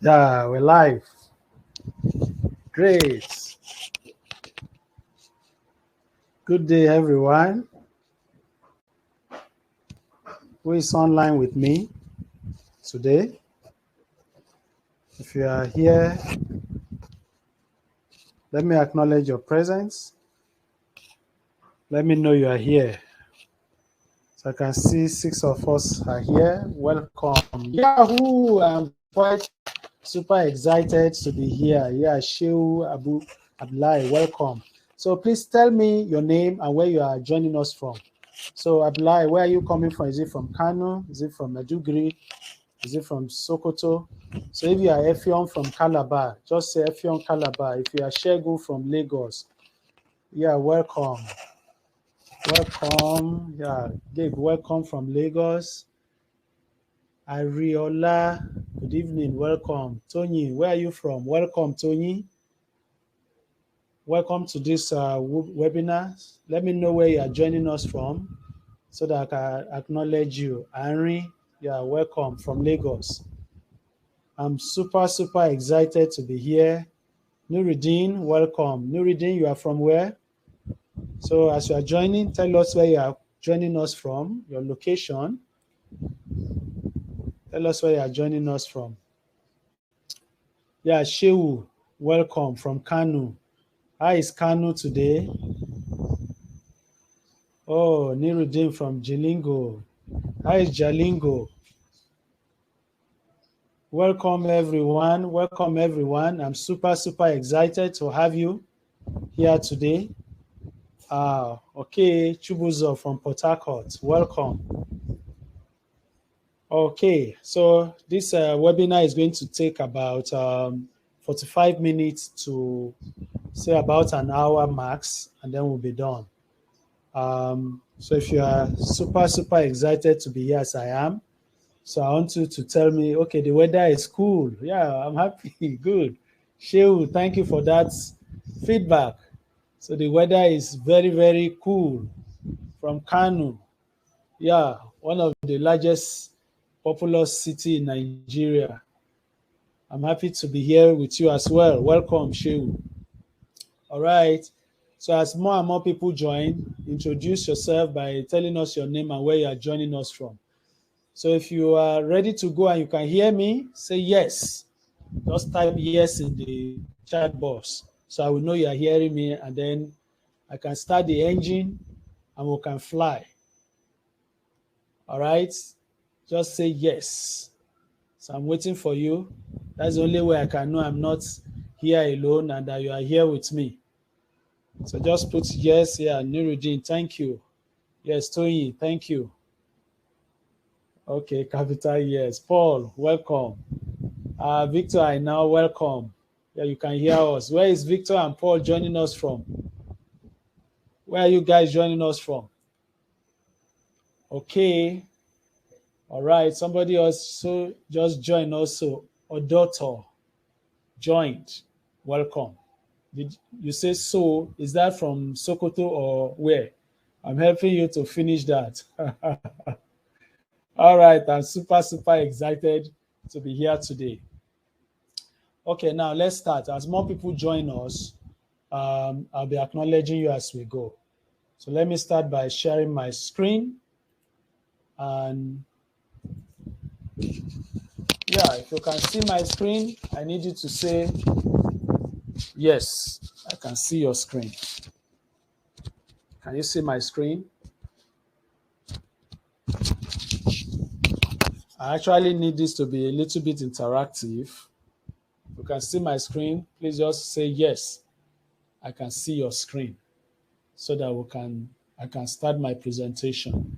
Yeah, we're live. Great. Good day, everyone. Who is online with me today? If you are here, let me acknowledge your presence. Let me know you are here. So I can see 6 of us are here. Welcome. Yahoo! I'm quite super excited to be here. Yeah, Shehu Abu Abdullahi, welcome. So please tell me your name and where you are joining us from. So Abdullahi, where are you coming from? Is it from Kano? Is it from Maiduguri? Is it from Sokoto? So if you are Effion from Calabar, just say Effion Calabar. If you are Shegun from Lagos, yeah, welcome. Welcome. Yeah, Gabe, welcome from Lagos. Ariola, good evening, welcome. Tony, where are you from? Welcome, Tony. Welcome to this webinar. Let me know where you are joining us from so that I can acknowledge you. Henry, yeah, welcome from Lagos. I'm super excited to be here. Nuruddin, welcome. Nuruddin, you are from where? So as you are joining, tell us where you are joining us from, your location. Tell us where you are joining us from. Yeah, Shehu, welcome from Kanu. How is Kanu today? Oh, Nuruddin from Jalingo. How is Jalingo? Welcome everyone. Welcome everyone. I'm super excited to have you here today. Okay, Chubuzo from Port Harcourt. Welcome. Okay, so this webinar is going to take about 45 minutes to say about an hour max, and then we'll be done. So if you are super excited to be here as I am, so I want you to tell me, okay, the weather is cool. Yeah, I'm happy. Good. Shehu, thank you for that feedback. So the weather is very cool from Kano. Yeah, one of the largest populous city in Nigeria. I'm happy to be here with you as well. Welcome, Shehu. All right. So as more and more people join, introduce yourself by telling us your name and where you are joining us from. So if you are ready to go and you can hear me, say yes. Just type yes in the chat box so I will know you are hearing me, and then I can start the engine and we can fly. All right. Just say yes. So I'm waiting for you. That's the only way I can know I'm not here alone and that you are here with me. So just put yes here. Nuruddin, thank you. Yes, Tony, thank you. Okay, capital yes. Paul, welcome. Victor, I now welcome. Yeah, you can hear us. Where is Victor and Paul joining us from? Where are you guys joining us from? Okay. All right. Somebody else just joined also. Odoto joined. Welcome. Did you say so? Is that from Sokoto or where? I'm helping you to finish that. All right. I'm super excited to be here today. Okay, now let's start. As more people join us, I'll be acknowledging you as we go. So let me start by sharing my screen. And yeah, if you can see my screen, I need you to say, yes, I can see your screen. Can you see my screen? I actually need this to be a little bit interactive. If you can see my screen, please just say, yes, I can see your screen so that I can start my presentation.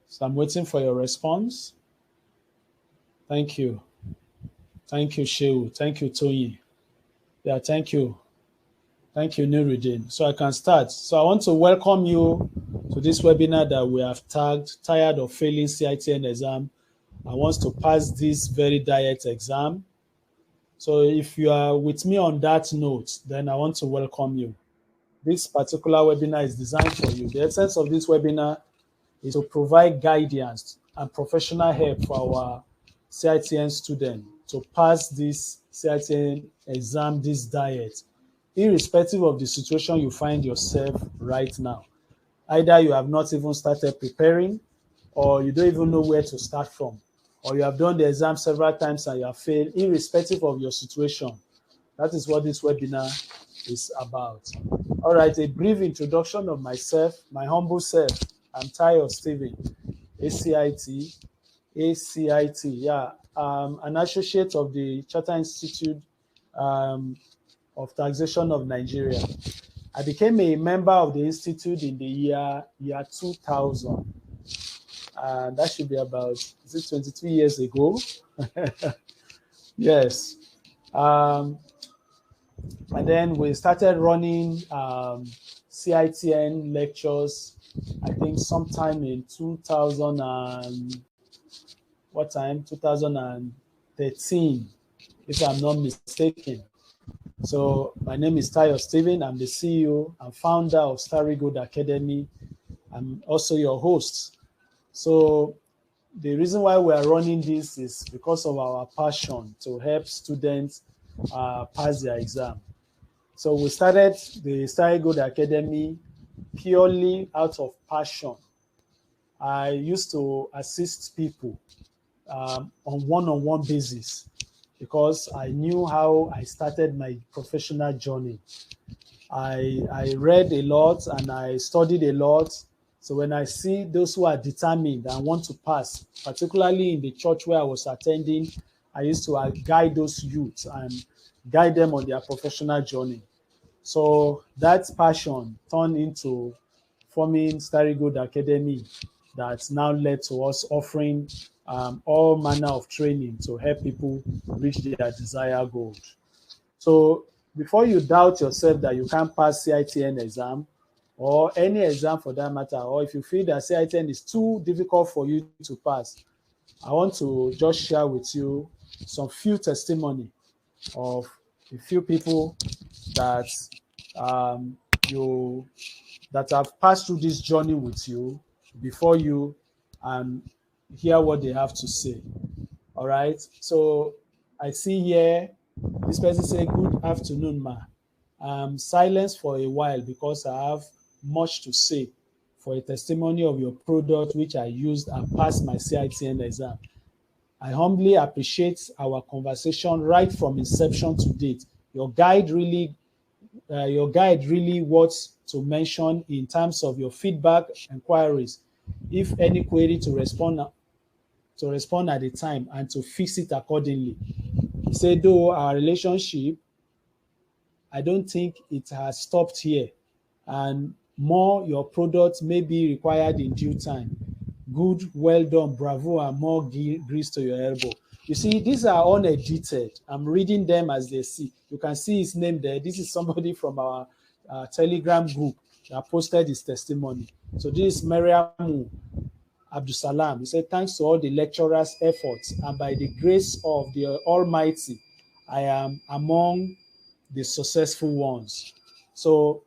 So I'm waiting for your response. Thank you. Thank you, Shehu. Thank you, Tony. Yeah, thank you. Thank you, Nuruddin. So I can start. So I want to welcome you to this webinar that we have tagged Tired of Failing CITN Exam. I want to pass this very direct exam. So if you are with me on that note, then I want to welcome you. This particular webinar is designed for you. The essence of this webinar is to provide guidance and professional help for our CITN student to pass this CITN exam, this diet, irrespective of the situation you find yourself right now. Either you have not even started preparing, or you don't even know where to start from, or you have done the exam several times and you have failed, irrespective of your situation. That is what this webinar is about. All right, a brief introduction of myself, my humble self. I'm Tayo Stephen, ACIT, yeah. An associate of the Charter Institute of Taxation of Nigeria. I became a member of the institute in the year 2000. That should be about, is it 22 years ago? Yes. And then we started running CITN lectures, I think sometime in 2000 and what time? 2013, if I'm not mistaken. So my name is Tayo Stephen. I'm the CEO and founder of Starry Academy. I'm also your host. So the reason why we are running this is because of our passion to help students pass their exam. So we started the Starry Academy purely out of passion. I used to assist people on one-on-one basis because I knew how I started my professional journey. I read a lot and I studied a lot. So when I see those who are determined and want to pass, particularly in the church where I was attending, I used to guide those youths and guide them on their professional journey. So that passion turned into forming Starry Academy that now led to us offering all manner of training to help people reach their desired goals. So before you doubt yourself that you can't pass CITN exam or any exam for that matter, or if you feel that CITN is too difficult for you to pass, I want to just share with you some few testimony of a few people that you that have passed through this journey with you before you and hear what they have to say. All right. So I see here this person say, "Good afternoon, ma. Silence for a while because I have much to say for a testimony of your product which I used and passed my CITN exam. I humbly appreciate our conversation right from inception to date. Your guide really wants to mention in terms of your feedback inquiries, if any query to respond at the time and to fix it accordingly." He said, though our relationship, I don't think it has stopped here, and more your products may be required in due time. Good, well done, bravo, and more grease to your elbow. You see, these are unedited. I'm reading them as they see. You can see his name there. This is somebody from our Telegram group that posted his testimony. So this is Mariamu Abdusalam. He said, thanks to all the lecturers' efforts and by the grace of the Almighty, I am among the successful ones. So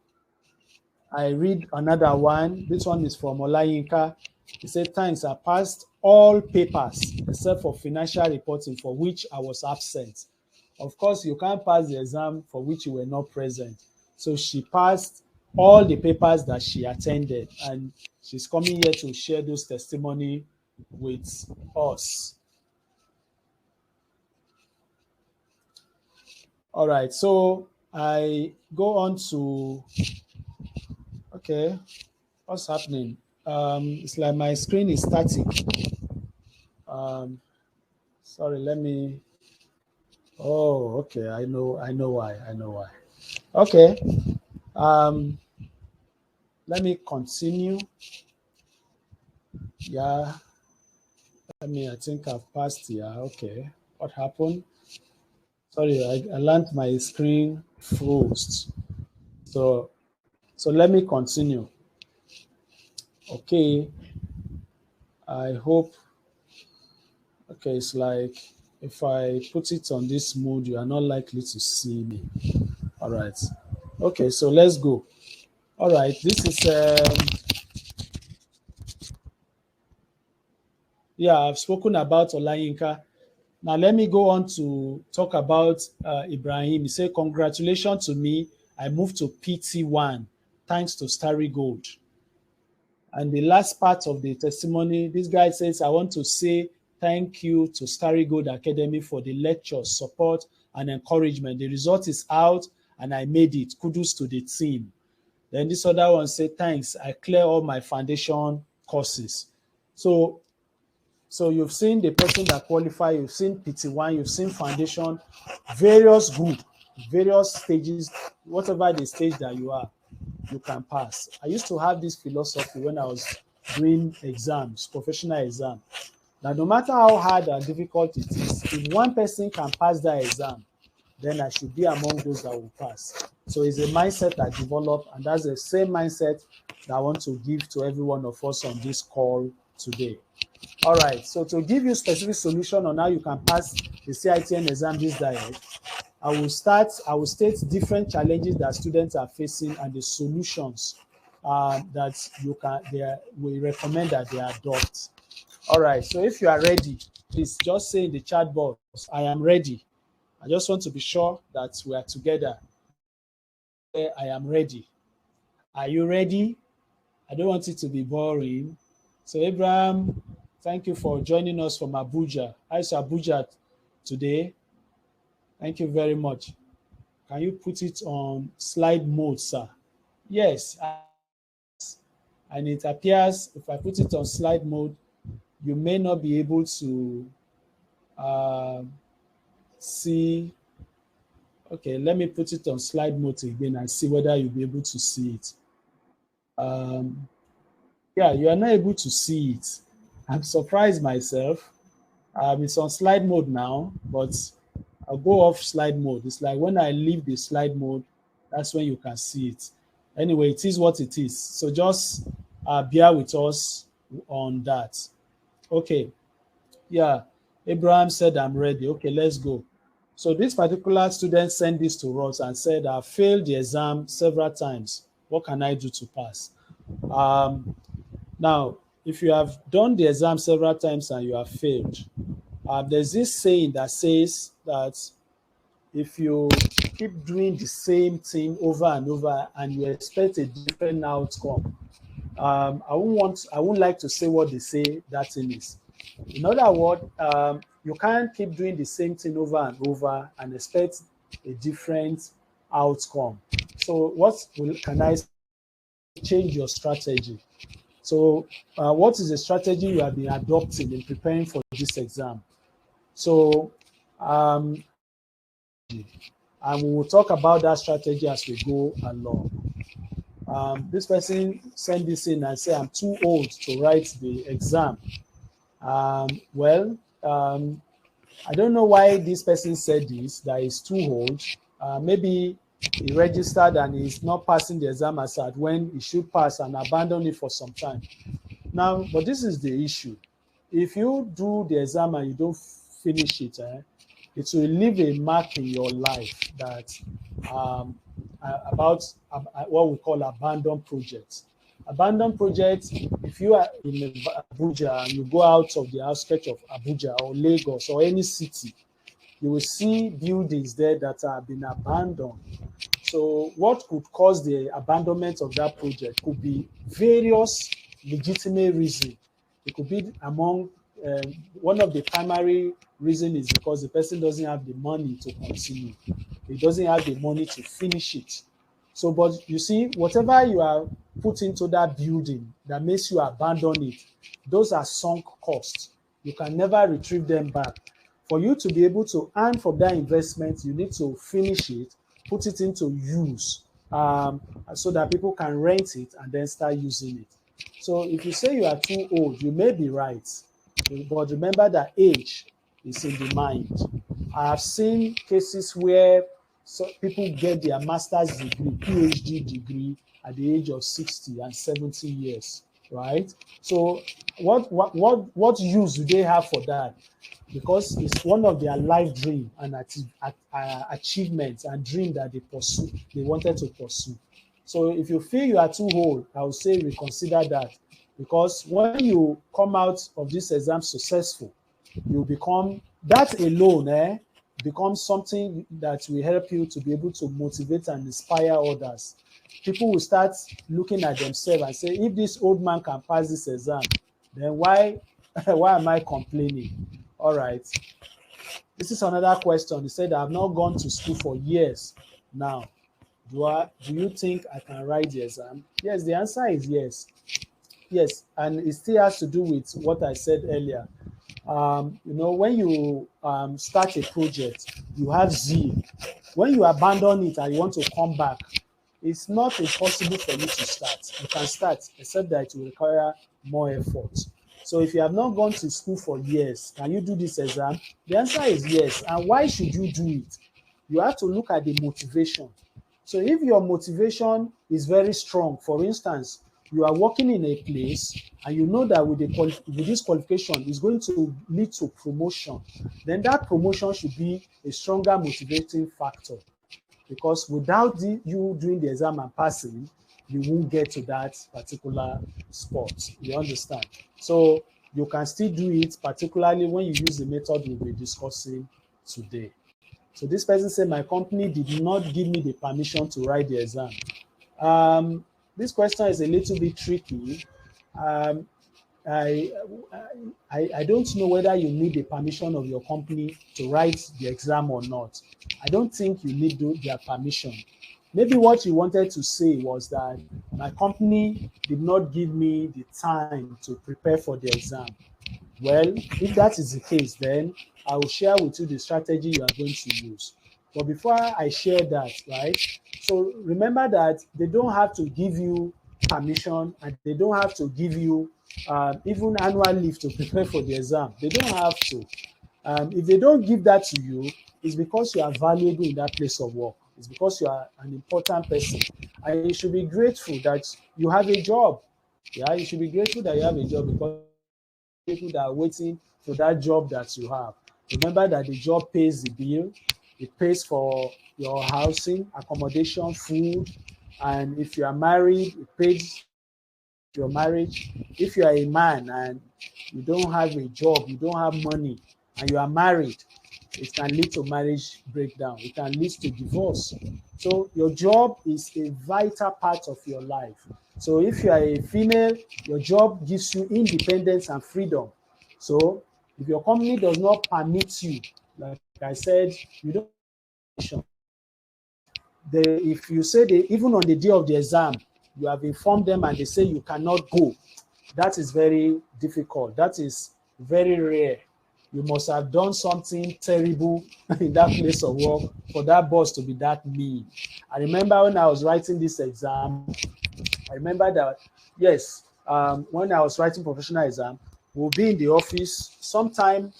I read another one. This one is from Olayinka. He said, thanks, I passed all papers except for financial reporting for which I was absent. Of course, you can't pass the exam for which you were not present. So she passed all the papers that she attended, and she's coming here to share those testimony with us. All right, so I go on to, okay, what's happening? It's like my screen is static. Sorry, let me, oh, okay, I know why. Okay, let me continue. Yeah, I think I've passed here. Okay, what happened? Sorry, I learned my screen froze. So let me continue. Okay, I hope, okay, it's like if I put it on this mode, you are not likely to see me. All right. Okay, so let's go. All right, this is, yeah, I've spoken about Olayinka. Now, let me go on to talk about Ibrahim. He said, congratulations to me. I moved to PT1 thanks to Starry Gold. And the last part of the testimony, this guy says, I want to say thank you to Starry Gold Academy for the lectures, support, and encouragement. The result is out and I made it. Kudos to the team. Then this other one said, thanks. I clear all my foundation courses. So you've seen the person that qualify, you've seen PT1, you've seen foundation, various group, various stages, whatever the stage that you are, you can pass. I used to have this philosophy when I was doing exams, professional exam, that no matter how hard and difficult it is, if one person can pass that exam, then I should be among those that will pass. So it's a mindset I developed, and that's the same mindset that I want to give to every one of us on this call today. All right, so to give you specific solution on how you can pass the CITN exam this diet, I will state different challenges that students are facing and the solutions that we recommend that they adopt. All right, so if you are ready, please just say in the chat box, I am ready. I just want to be sure that we are together. I am ready. Are you ready? I don't want it to be boring. So Abraham, thank you for joining us from Abuja. How's Abuja today? Thank you very much. Can you put it on slide mode, sir? Yes. And it appears if I put it on slide mode, you may not be able to see. Okay, let me put it on slide mode again and see whether you'll be able to see it. Yeah, you are not able to see it. I'm surprised myself. It's on slide mode now, but I'll go off slide mode. It's like when I leave the slide mode, that's when you can see it. Anyway, it is what it is. So just bear with us on that. Okay. Yeah. Abraham said, I'm ready. Okay, let's go. So this particular student sent this to us and said, I failed the exam several times. What can I do to pass? Now, if you have done the exam several times and you have failed, there's this saying that says that if you keep doing the same thing over and over and you expect a different outcome, I won't like to say what they say that thing is. In other words, you can't keep doing the same thing over and over and expect a different outcome. So can I change your strategy? So what is the strategy you have been adopting in preparing for this exam? So and we will talk about that strategy as we go along. This person sent this in and said, I'm too old to write the exam. I don't know why this person said this, that he's too old. Maybe he registered and he's not passing the exam as at when he should pass and abandon it for some time. Now, but this is the issue. If you do the exam and you don't finish it, it will leave a mark in your life that about what we call abandoned projects. Abandoned projects, if you are in Abuja and you go out of the outskirts of Abuja or Lagos or any city, you will see buildings there that have been abandoned. So what could cause the abandonment of that project could be various legitimate reasons. It could be among one of the primary reasons is because the person doesn't have the money to continue. He doesn't have the money to finish it. So, but you see, whatever you are put into that building that makes you abandon it, those are sunk costs. You can never retrieve them back. For you to be able to earn from that investment, you need to finish it, put it into use, so that people can rent it and then start using it. So if you say you are too old, you may be right, but remember that age is in the mind. I have seen cases where people get their master's degree, PhD degree at the age of 60 and 70 years, right? So what use do they have for that? Because it's one of their life dream and achievements and dream that they wanted to pursue. So if you feel you are too old, I would say reconsider that, because when you come out of this exam successful, you become that alone becomes something that will help you to be able to motivate and inspire others. People will start looking at themselves and say, if this old man can pass this exam, then why why am I complaining? All right. This is another question. He said, I have not gone to school for years now. Do you think I can write the exam? Yes, the answer is yes. Yes, and it still has to do with what I said earlier. When you start a project, you have zeal. When you abandon it and you want to come back, it's not impossible for you to start. You can start, except that it will require more effort. So if you have not gone to school for years, can you do this exam? The answer is yes. And why should you do it? You have to look at the motivation. So if your motivation is very strong, for instance, you are working in a place and you know that with this qualification is going to lead to promotion, then that promotion should be a stronger motivating factor, because without you doing the exam and passing, you won't get to that particular spot. You understand? So you can still do it, particularly when you use the method we'll be discussing today. So this person said, my company did not give me the permission to write the exam. Um, this question is a little bit tricky. Um, I, I don't know whether you need the permission of your company to write the exam or not. I don't think you need their permission. Maybe what you wanted to say was that my company did not give me the time to prepare for the exam. Well, if that is the case, then I will share with you the strategy you are going to use. But before I share that, right? So remember that they don't have to give you permission and they don't have to give you even annual leave to prepare for the exam. They don't have to. If they don't give that to you, it's because you are valuable in that place of work. It's because you are an important person. And you should be grateful that you have a job. Yeah, you should be grateful that you have a job, because people that are waiting for that job that you have. Remember that the job pays the bill, it pays for your housing, accommodation, food, and if you are married, it pays your marriage. If you are a man and you don't have a job, you don't have money, and you are married, it can lead to marriage breakdown. It can lead to divorce. So your job is a vital part of your life. So if you are a female, your job gives you independence and freedom. So if your company does not permit you, like I said, you don't if you say they even on the day of the exam, you have informed them and they say you cannot go, that is very difficult. That is very rare. You must have done something terrible in that place of work for that boss to be that mean. I remember when I was writing this exam, I remember that, yes, when I was writing professional exam, we'll be in the office sometime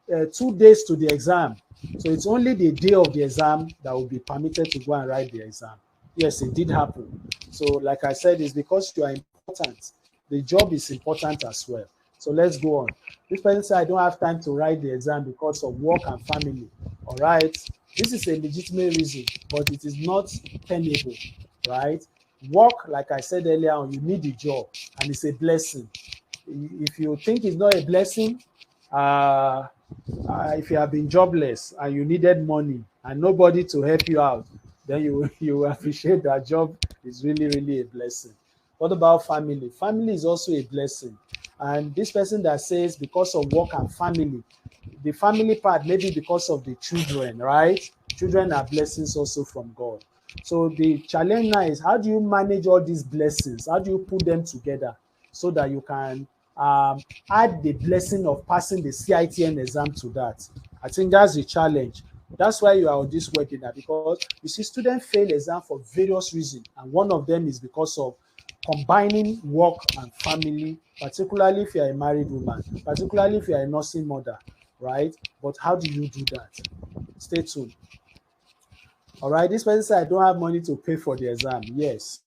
2 days to the exam. So it's only the day of the exam that will be permitted to go and write the exam. Yes, it did happen. So like I said, it's because you are important. The job is important as well. So let's go on. This person said, I don't have time to write the exam because of work and family. All right. This is a legitimate reason, but it is not tenable, right? Work, like I said earlier on, you need the job and it's a blessing. If you think it's not a blessing, uh, if you have been jobless and you needed money and nobody to help you out, then you will appreciate that job is really, really a blessing. What about family? Family is also a blessing. And this person that says because of work and family, the family part maybe because of the children, right? Children are blessings also from God. So the challenge now is, how do you manage all these blessings? How do you put them together so that you can add the blessing of passing the CITN exam to that? I think that's the challenge. That's why you are on this webinar, because you see students fail exam for various reasons, and one of them is because of combining work and family, particularly if you are a married woman, particularly if you are a nursing mother, right? But how do you do that? Stay tuned. All right, this person said, I don't have money to pay for the exam. Yes.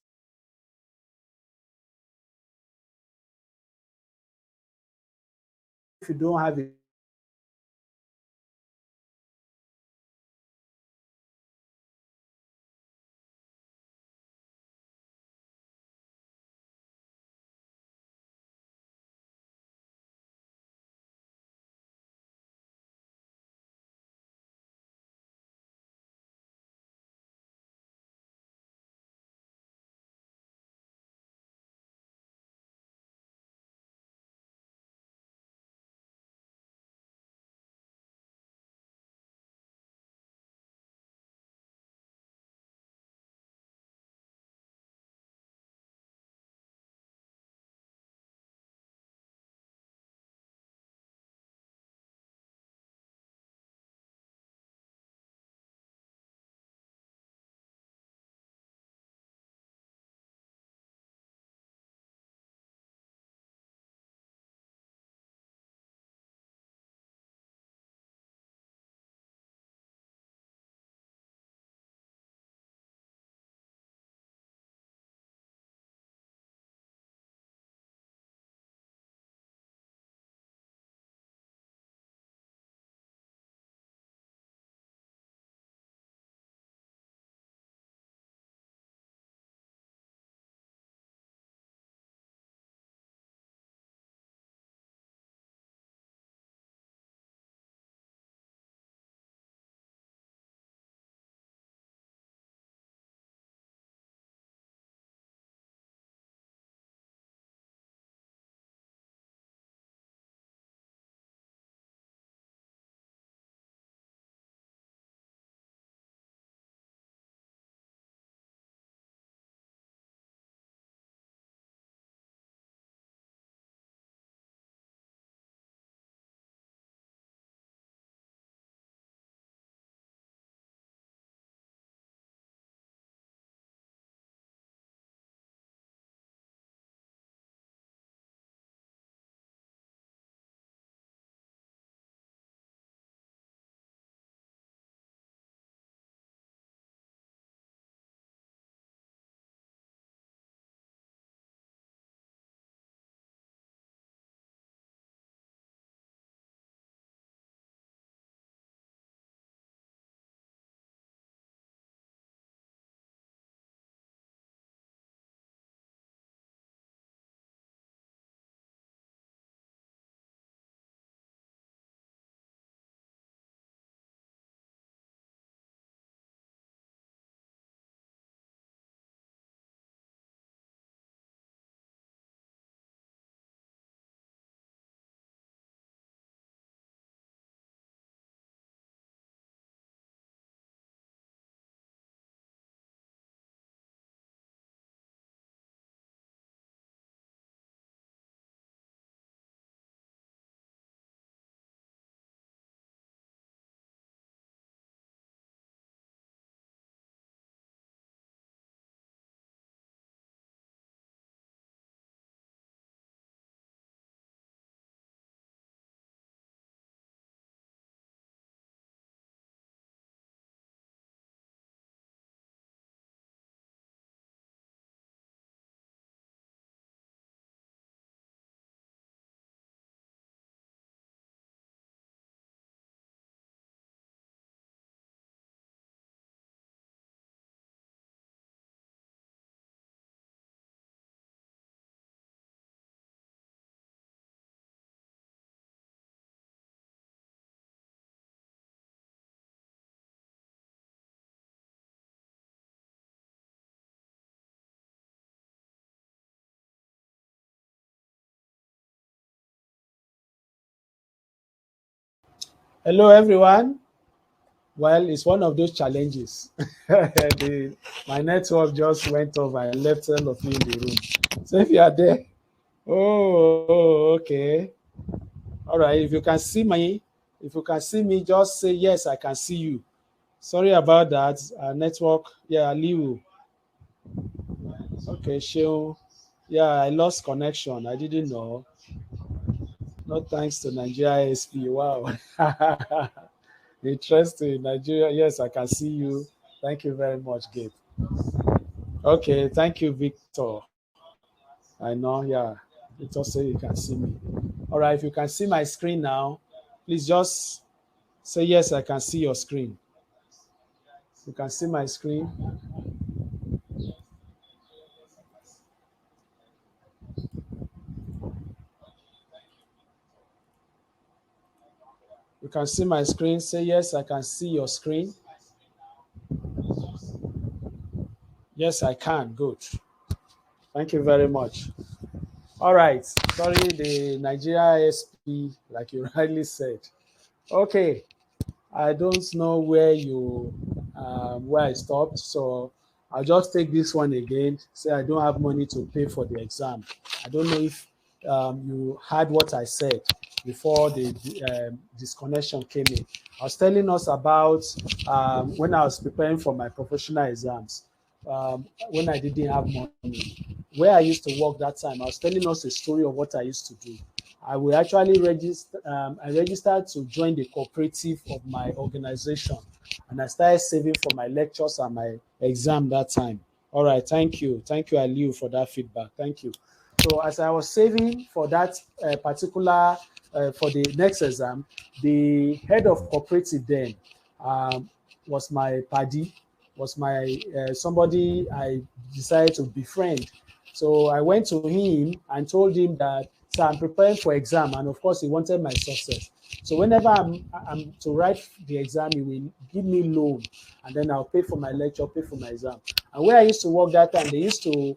If you don't have it, Hello, everyone. Well, it's one of those challenges. My network just went off and left all of you in the room. So if you are there, okay. All right. If you can see me, just say yes. I can see you. Sorry about that. Network. Yeah, Aliu. Okay, Sheon. Yeah, I lost connection. I didn't know. Not thanks to Nigeria SP. Wow. Interesting. Nigeria. Yes, I can see you. Thank you very much, Gabe. Okay, thank you, Victor. I know, yeah. Victor say you can see me. All right, if you can see my screen now, please just say yes, I can see your screen. You can see my screen. You can see my screen. Say yes, I can see your screen. Yes, I can. Good. Thank you very much. All right. Sorry, the Nigeria SP, like you rightly said. Okay. I don't know where I stopped, so I'll just take this one again. Say I don't have money to pay for the exam. I don't know if you heard what I said before the disconnection came in. I was telling us about when I was preparing for my professional exams, when I didn't have money, where I used to work that time. I was telling us a story of what I used to do. I will actually register. I registered to join the cooperative of my organization, and I started saving for my lectures and my exam that time. All right, thank you, Aliu, for that feedback. Thank you. So as I was saving for that particular for the next exam, the head of cooperative then um, was my paddy, was my somebody I decided to befriend. So I went to him and told him that, so I'm preparing for exam, and of course he wanted my success. So whenever I'm to write the exam, he will give me loan, and then I'll pay for my lecture, pay for my exam. And where I used to work that time, they used to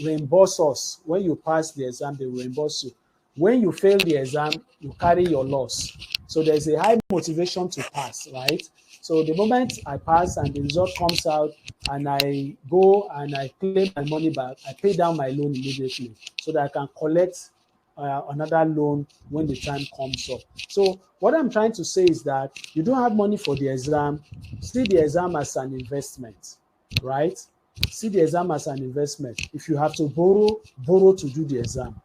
reimburse us. When you pass the exam, they will reimburse you. When you fail the exam, you carry your loss. So there's a high motivation to pass, right? So the moment I pass and the result comes out, and I go and I claim my money back, I pay down my loan immediately so that I can collect another loan when the time comes up. So what I'm trying to say is that you don't have money for the exam, see the exam as an investment, right? See the exam as an investment. If you have to borrow to do the exam.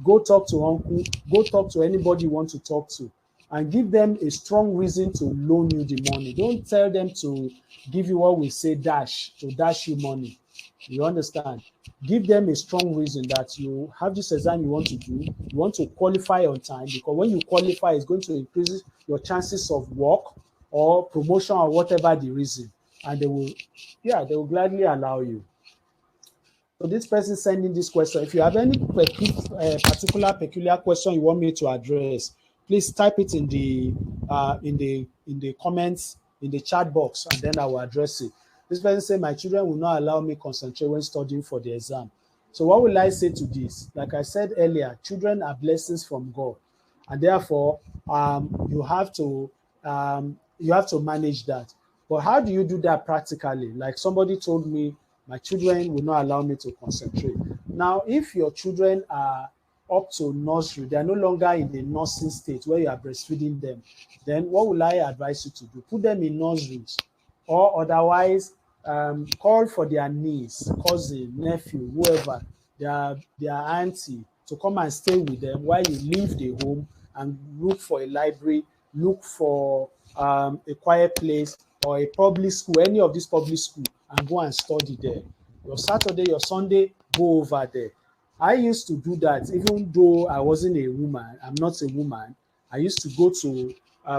Go talk to uncle, go talk to anybody you want to talk to, and give them a strong reason to loan you the money. Don't tell them to give you what we say dash, to dash you money. You understand? Give them a strong reason that you have this exam you want to do, you want to qualify on time, because when you qualify, it's going to increase your chances of work or promotion or whatever the reason. And they will gladly allow you. So this person sending this question, if you have any particular peculiar question you want me to address, please type it in the comments in the chat box, and then I will address it. This person say my children will not allow me concentrate when studying for the exam. So what will I say to this? Like I said earlier, children are blessings from God, and therefore you have to manage that. But how do you do that practically? Like somebody told me, my children will not allow me to concentrate. Now, if your children are up to nursery, they are no longer in the nursing state where you are breastfeeding them, then what will I advise you to do? Put them in nurseries, or otherwise call for their niece, cousin, nephew, whoever, their auntie, to come and stay with them while you leave the home and look for a library, look for a quiet place or a public school, any of these public school, and go and study there. Your Saturday, your Sunday, go over there. I used to do that even though I wasn't a woman. I'm not a woman. I used to go to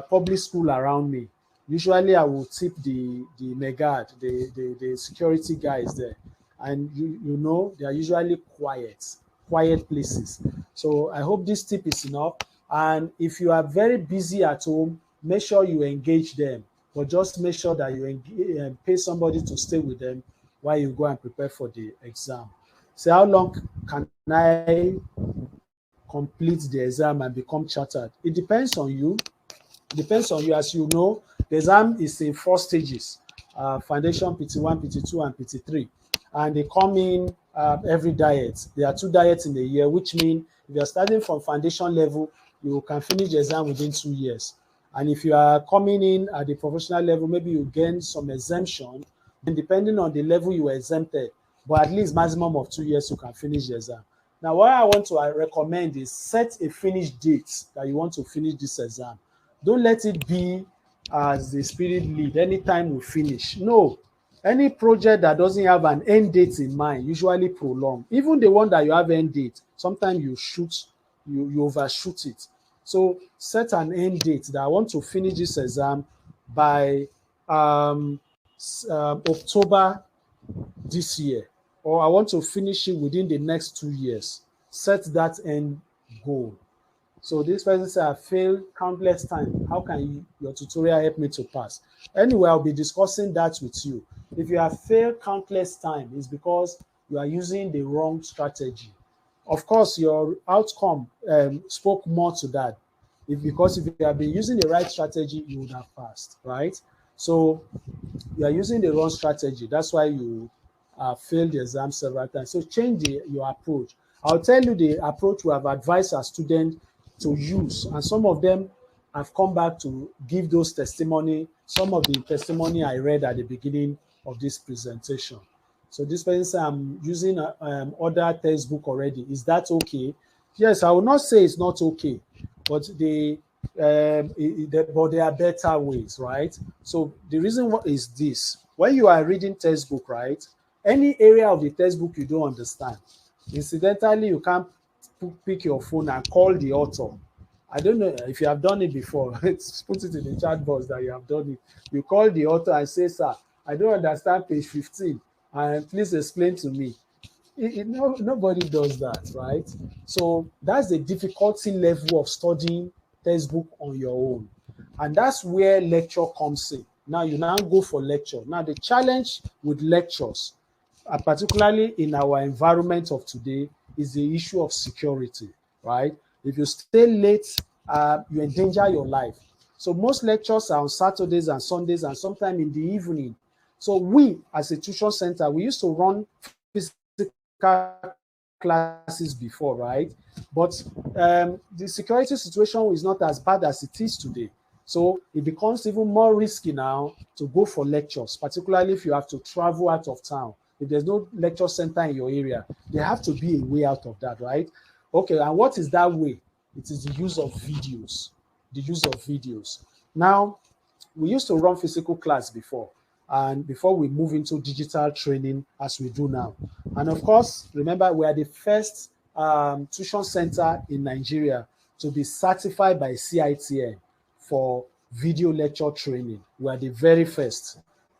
public school around me. Usually, I will tip the megad, the security guys there, and you know they are usually quiet places. So I hope this tip is enough. And if you are very busy at home, make sure you engage them, but just make sure that you pay somebody to stay with them while you go and prepare for the exam. So how long can I complete the exam and become chartered? It depends on you. Depends on you. As you know, the exam is in 4 stages: foundation, PT1, PT2, and PT3, and they come in every diet. There are 2 diets in a year, which means if you are starting from foundation level, you can finish the exam within 2 years. And if you are coming in at the professional level, maybe you gain some exemption, and depending on the level you were exempted, but at least maximum of 2 years you can finish the exam. Now, what I want to recommend is set a finish date that you want to finish this exam. Don't let it be as the spirit lead, anytime we finish. No, any project that doesn't have an end date in mind usually prolong. Even the one that you have end date, sometimes you overshoot it. So set an end date that I want to finish this exam by October this year, or I want to finish it within the next 2 years. Set that end goal. So this person said, I failed countless times. How can your tutorial help me to pass? Anyway, I'll be discussing that with you. If you have failed countless times, it's because you are using the wrong strategy. Of course, your outcome spoke more to that. Because if you have been using the right strategy, you would have passed, right? So you are using the wrong strategy. That's why you failed the exam several times. So change your approach. I'll tell you the approach we have advised our students to use, and some of them have come back to give those testimony, some of the testimony I read at the beginning of this presentation. So this person said, I'm using other textbook already. Is that okay? Yes, I will not say it's not okay, but there are better ways, right? So the reason is this: when you are reading textbook, right, any area of the textbook you don't understand, incidentally, you can't pick your phone and call the author. I don't know if you have done it before. Put it in the chat box that you have done it. You call the author and say, sir, I don't understand page 15, and please explain to me. Nobody does that, right? So that's the difficulty level of studying textbook on your own. And that's where lecture comes in. Now you now go for lecture. Now the challenge with lectures, particularly in our environment of today, is the issue of security, right? If you stay late, you endanger your life. So most lectures are on Saturdays and Sundays and sometimes in the evening. So we, as a tuition center, we used to run physical classes before, right? But the security situation is not as bad as it is today. So it becomes even more risky now to go for lectures, particularly if you have to travel out of town. If there's no lecture center in your area, there have to be a way out of that, right? Okay, and what is that way? It is the use of videos. The use of videos. Now, we used to run physical class before, and before we move into digital training as we do now. And of course, remember, we are the first tuition center in Nigeria to be certified by CITN for video lecture training. We are the very first,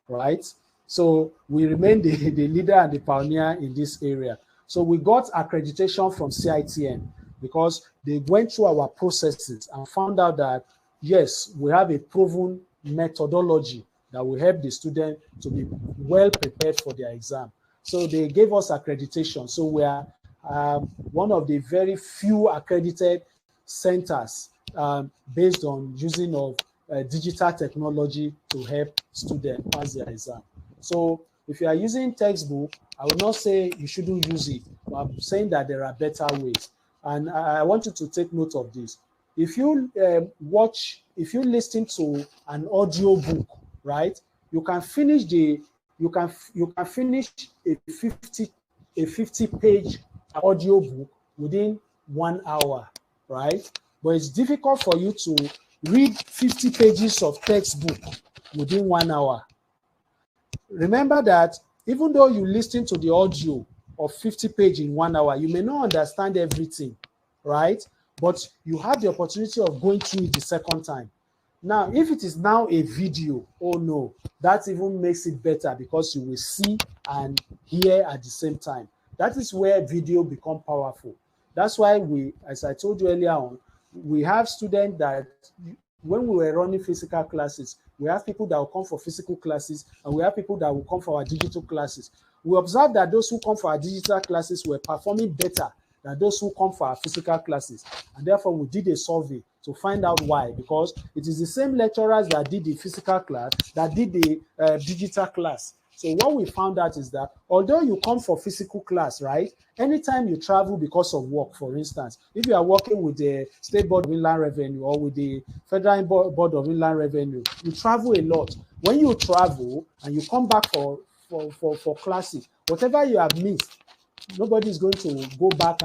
right? So we remain the leader and the pioneer in this area. So we got accreditation from CITN because they went through our processes and found out that, yes, we have a proven methodology that will help the student to be well prepared for their exam. So they gave us accreditation. So we are one of the very few accredited centers based on using of digital technology to help students pass their exam. So if you are using textbook, I would not say you shouldn't use it, but I'm saying that there are better ways. And I want you to take note of this. If you if you listen to an audio book, right, you can finish a 50-page audio book within 1 hour, right? But it's difficult for you to read 50 pages of textbook within 1 hour. Remember that even though you listen to the audio of 50 pages in 1 hour, you may not understand everything, right? But you have the opportunity of going through it the second time. Now, if it is now a video, oh no, that even makes it better because you will see and hear at the same time. That is where video become powerful. That's why we, as I told you earlier on, we have students that when we were running physical classes, we have people that will come for physical classes and we have people that will come for our digital classes. We observed that those who come for our digital classes were performing better than those who come for our physical classes. And therefore, we did a survey to find out why, because it is the same lecturers that did the physical class that did the digital class. So what we found out is that although you come for physical class, right, anytime you travel because of work, for instance, if you are working with the State Board of Inland Revenue or with the Federal Board of Inland Revenue, you travel a lot. When you travel and you come back for classes, whatever you have missed, nobody is going to go back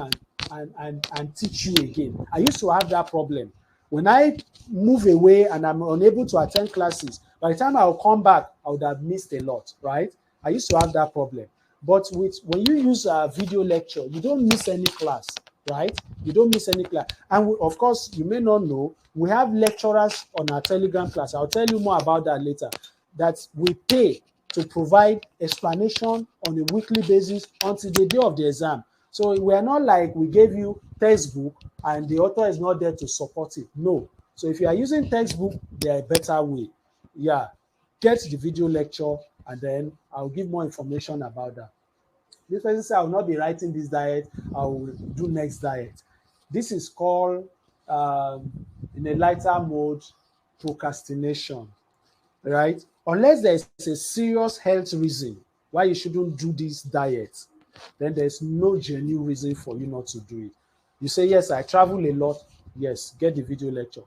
and teach you again. I used to have that problem. When I move away and I'm unable to attend classes, by the time I'll come back, I would have missed a lot, right? I used to have that problem. But when you use a video lecture, you don't miss any class, right? You don't miss any class. And of course, you may not know, we have lecturers on our Telegram class. I'll tell you more about that later, that we pay to provide explanation on a weekly basis until the day of the exam. So we are not like we gave you textbook and the author is not there to support it. No. So if you are using textbook, there are a better way. Yeah, get the video lecture and then I'll give more information about that. This person said I will not be writing this diet, I will do next diet. This is called, in a lighter mode, procrastination, right? Unless there is a serious health reason why you shouldn't do this diet, then there's no genuine reason for you not to do it. You say, yes, I travel a lot. Yes, get the video lecture.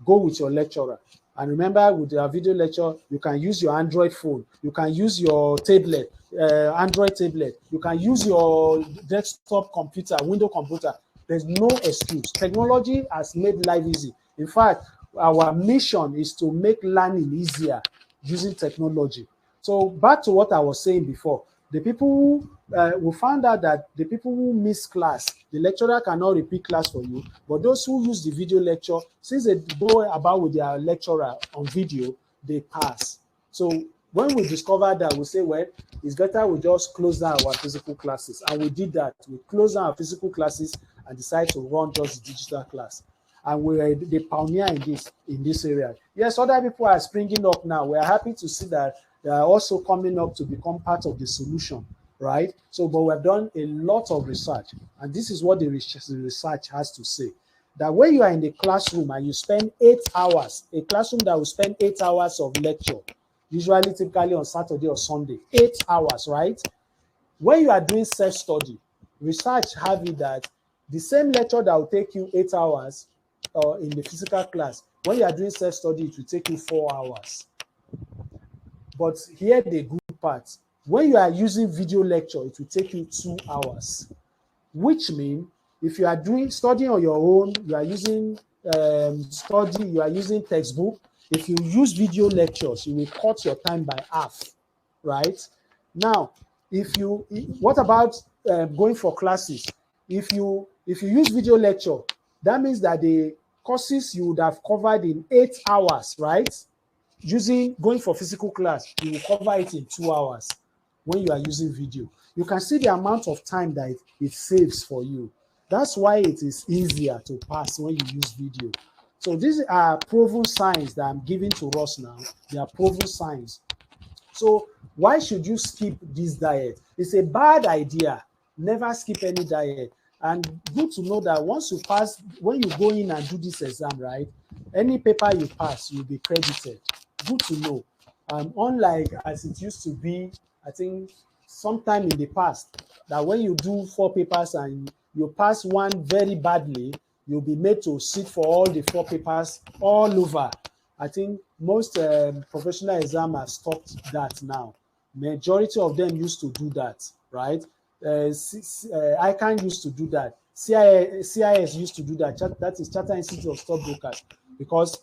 Go with your lecturer. And remember, with your video lecture, you can use your Android phone. You can use your tablet, Android tablet. You can use your desktop computer, window computer. There's no excuse. Technology has made life easy. In fact, our mission is to make learning easier using technology. So back to what I was saying before, the people who we found out that the people who miss class, the lecturer cannot repeat class for you, but those who use the video lecture, since they go about with their lecturer on video, they pass. So when we discovered that, we say, well, it's better we just close down our physical classes. And we did that. We closed down our physical classes and decided to run just the digital class. And we're the pioneer in this area. Yes, other people are springing up now. We're happy to see that they are also coming up to become part of the solution, right? So, but we've done a lot of research, and this is what the research has to say. That when you are in the classroom and you spend 8 hours, a classroom that will spend 8 hours of lecture, usually typically on Saturday or Sunday, 8 hours, right? When you are doing self-study, research have it that the same lecture that will take you 8 hours in the physical class, when you are doing self-study, it will take you 4 hours. But here the good part, when you are using video lecture, it will take you 2 hours, which means if you are studying on your own, you are using you are using textbook. If you use video lectures, you will cut your time by half, right? Now, what about going for classes? If you use video lecture, that means that the courses you would have covered in 8 hours, right? Going for physical class, you will cover it in 2 hours when you are using video. You can see the amount of time that it saves for you. That's why it is easier to pass when you use video. So these are proven science that I'm giving to us now. They are proven science. So why should you skip this diet? It's a bad idea. Never skip any diet. And good to know that once you pass, when you go in and do this exam, right, any paper you pass, you'll be credited. Good to know. Unlike as it used to be, I think sometime in the past, that when you do 4 papers and you pass one very badly, you'll be made to sit for all the 4 papers all over. I think most professional exam have stopped that now. Majority of them used to do that, right? ICANN used to do that. CIS used to do that. That is Charter Institute of Stockbrokers, because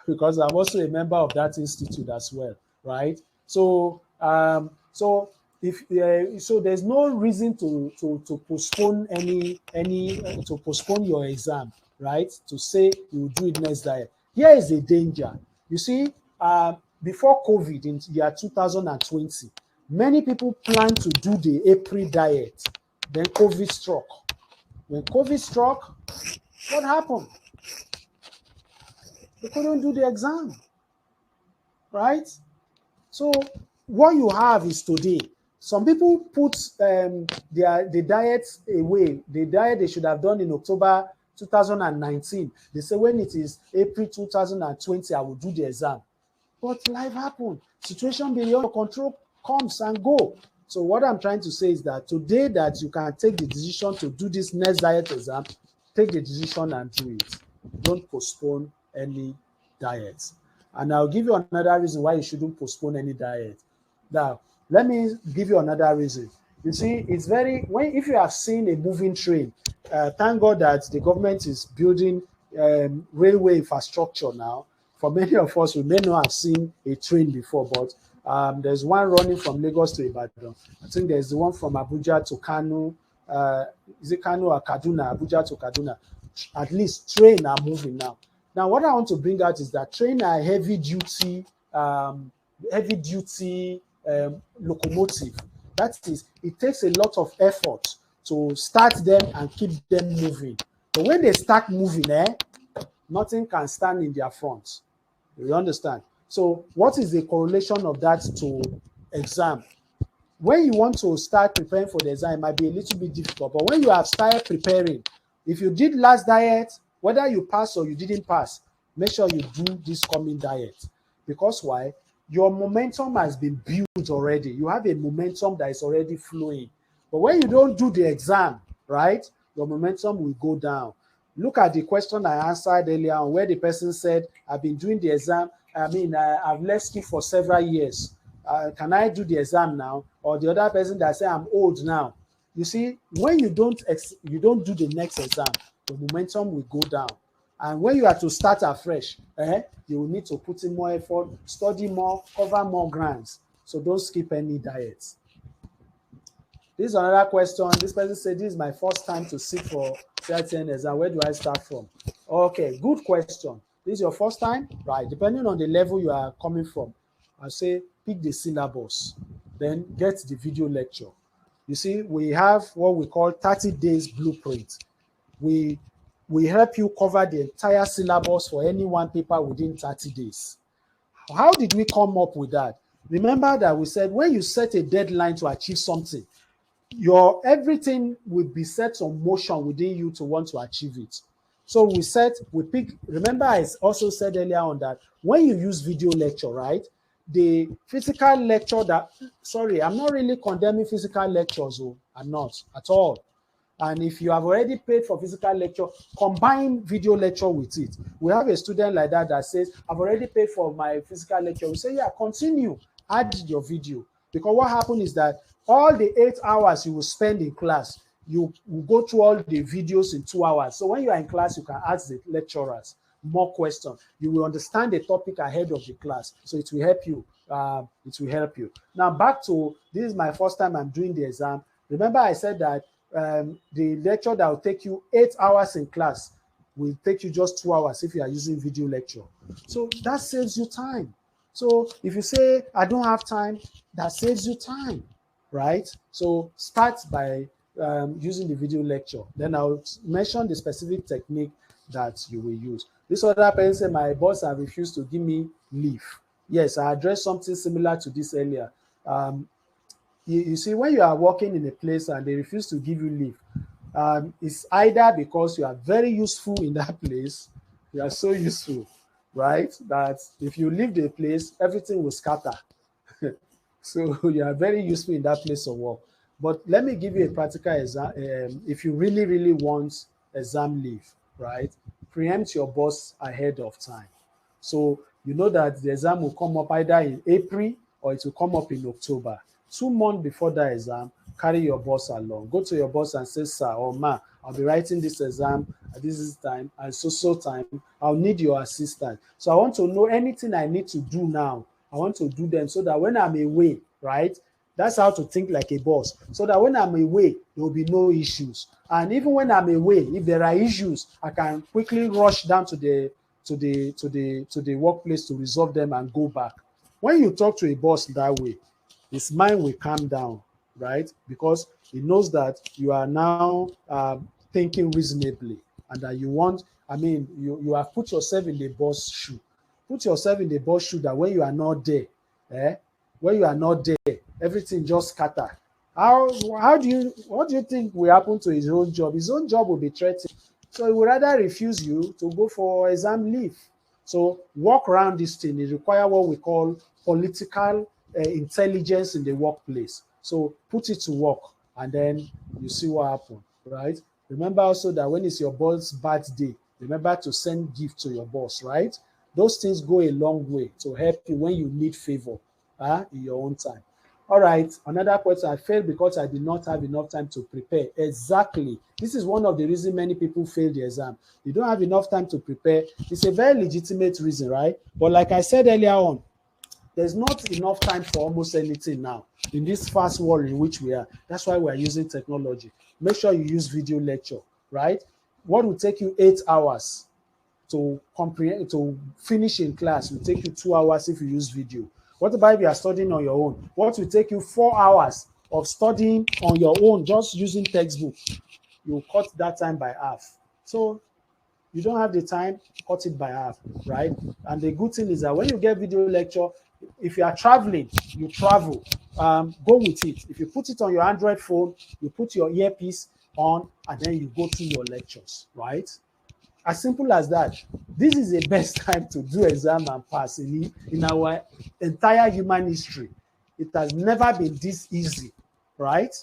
because I'm also a member of that institute as well, right? So so there's no reason to postpone to postpone your exam, right? To say you will do it next year. Here is the danger. You see, before COVID in year 2020, many people planned to do the April diet. Then COVID struck. When COVID struck, what happened? They couldn't do the exam, right? So what you have is today. Some people put the diets away. The diet they should have done in October 2019. They say when it is April 2020, I will do the exam. But life happened. Situation beyond your control comes and go. So what I'm trying to say is that today that you can take the decision to do this next diet exam, take the decision and do it. Don't postpone any diets. And I'll give you another reason why you shouldn't postpone any diet. Now, let me give you another reason. You see, it's very, if you have seen a moving train, thank God that the government is building railway infrastructure now. For many of us, we may not have seen a train before, but there's one running from Lagos to Ibadan. I think there's the one from Abuja to Kano. Is it Kano or Kaduna? Abuja to Kaduna. At least train are moving now. Now, what I want to bring out is that train are heavy duty locomotive. That is, it takes a lot of effort to start them and keep them moving. But when they start moving, nothing can stand in their front. You understand? So what is the correlation of that to exam? When you want to start preparing for the exam, it might be a little bit difficult. But when you have started preparing, if you did last diet, whether you pass or you didn't pass, make sure you do this coming diet. Because why? Your momentum has been built already. You have a momentum that is already flowing. But when you don't do the exam, right, your momentum will go down. Look at the question I answered earlier on where the person said, I've been doing the exam. I've left school for several years. Can I do the exam now? Or the other person that said, I'm old now. You see, when you don't do the next exam, the momentum will go down. And when you have to start afresh, you will need to put in more effort, study more, cover more grounds. So don't skip any diets. This is another question. This person said, this is my first time to sit for CITN exam. Where do I start from? Okay, good question. This is your first time? Right. Depending on the level you are coming from, I say pick the syllabus, then get the video lecture. You see, we have what we call 30 days blueprint. We help you cover the entire syllabus for any one paper within 30 days. How did we come up with that? Remember that we said when you set a deadline to achieve something, your everything will be set on motion within you to want to achieve it. So we pick, remember I also said earlier on that when you use video lecture, right, the physical lecture sorry, I'm not really condemning physical lectures, I'm not at all. And if you have already paid for physical lecture, combine video lecture with it. We have a student like that says, I've already paid for my physical lecture. We say, yeah, continue, add your video. Because what happens is that all the 8 hours you will spend in class, you will go through all the videos in 2 hours. So when you are in class, you can ask the lecturers more questions. You will understand the topic ahead of the class. So it will help you. Now back to, this is my first time I'm doing the exam. Remember I said that the lecture that will take you 8 hours in class will take you just 2 hours if you are using video lecture. So that saves you time. So if you say, I don't have time, that saves you time, right? So start by using the video lecture. Then I'll mention the specific technique that you will use. This other person said, my boss has refused to give me leave. Yes, I addressed something similar to this earlier. You see, when you are working in a place and they refuse to give you leave, it's either because you are very useful in that place, you are so useful, right, that if you leave the place, everything will scatter. So you are very useful in that place of work. But let me give you a practical exam. If you really, really want exam leave, right, preempt your boss ahead of time. So you know that the exam will come up either in April or it will come up in October. 2 months before that exam, carry your boss along. Go to your boss and say, sir or ma, I'll be writing this exam at this time and so time. I'll need your assistance. So I want to know anything I need to do now. I want to do them so that when I'm away, right? That's how to think like a boss. So that when I'm away, there will be no issues. And even when I'm away, if there are issues, I can quickly rush down to the workplace to resolve them and go back. When you talk to a boss that way, his mind will calm down, right? Because he knows that you are now thinking reasonably and that you want, you have put yourself in the boss shoe. Put yourself in the boss shoe that when you are not there, when you are not there, everything just scatter. What do you think will happen to his own job? His own job will be threatened. So he would rather refuse you to go for exam leave. So work around this thing. It requires what we call political intelligence in the workplace. So put it to work, and then you see what happens, right? Remember also that when it's your boss's birthday, remember to send gift to your boss, right? Those things go a long way to help you when you need favor in your own time. All right, another question. I failed because I did not have enough time to prepare. Exactly. This is one of the reasons many people fail the exam. You don't have enough time to prepare. It's a very legitimate reason, right? But like I said earlier on, there's not enough time for almost anything now in this fast world in which we are. That's why we're using technology. Make sure you use video lecture, right? What will take you 8 hours to comprehend, to finish in class will take you 2 hours if you use video. What about if you are studying on your own? What will take you 4 hours of studying on your own, just using textbook? You cut that time by half. So you don't have the time, cut it by half, right? And the good thing is that when you get video lecture, if you are traveling, you travel. Go with it. If you put it on your Android phone, you put your earpiece on, and then you go through your lectures, right? As simple as that. This is the best time to do exam and pass in our entire human history. It has never been this easy, right?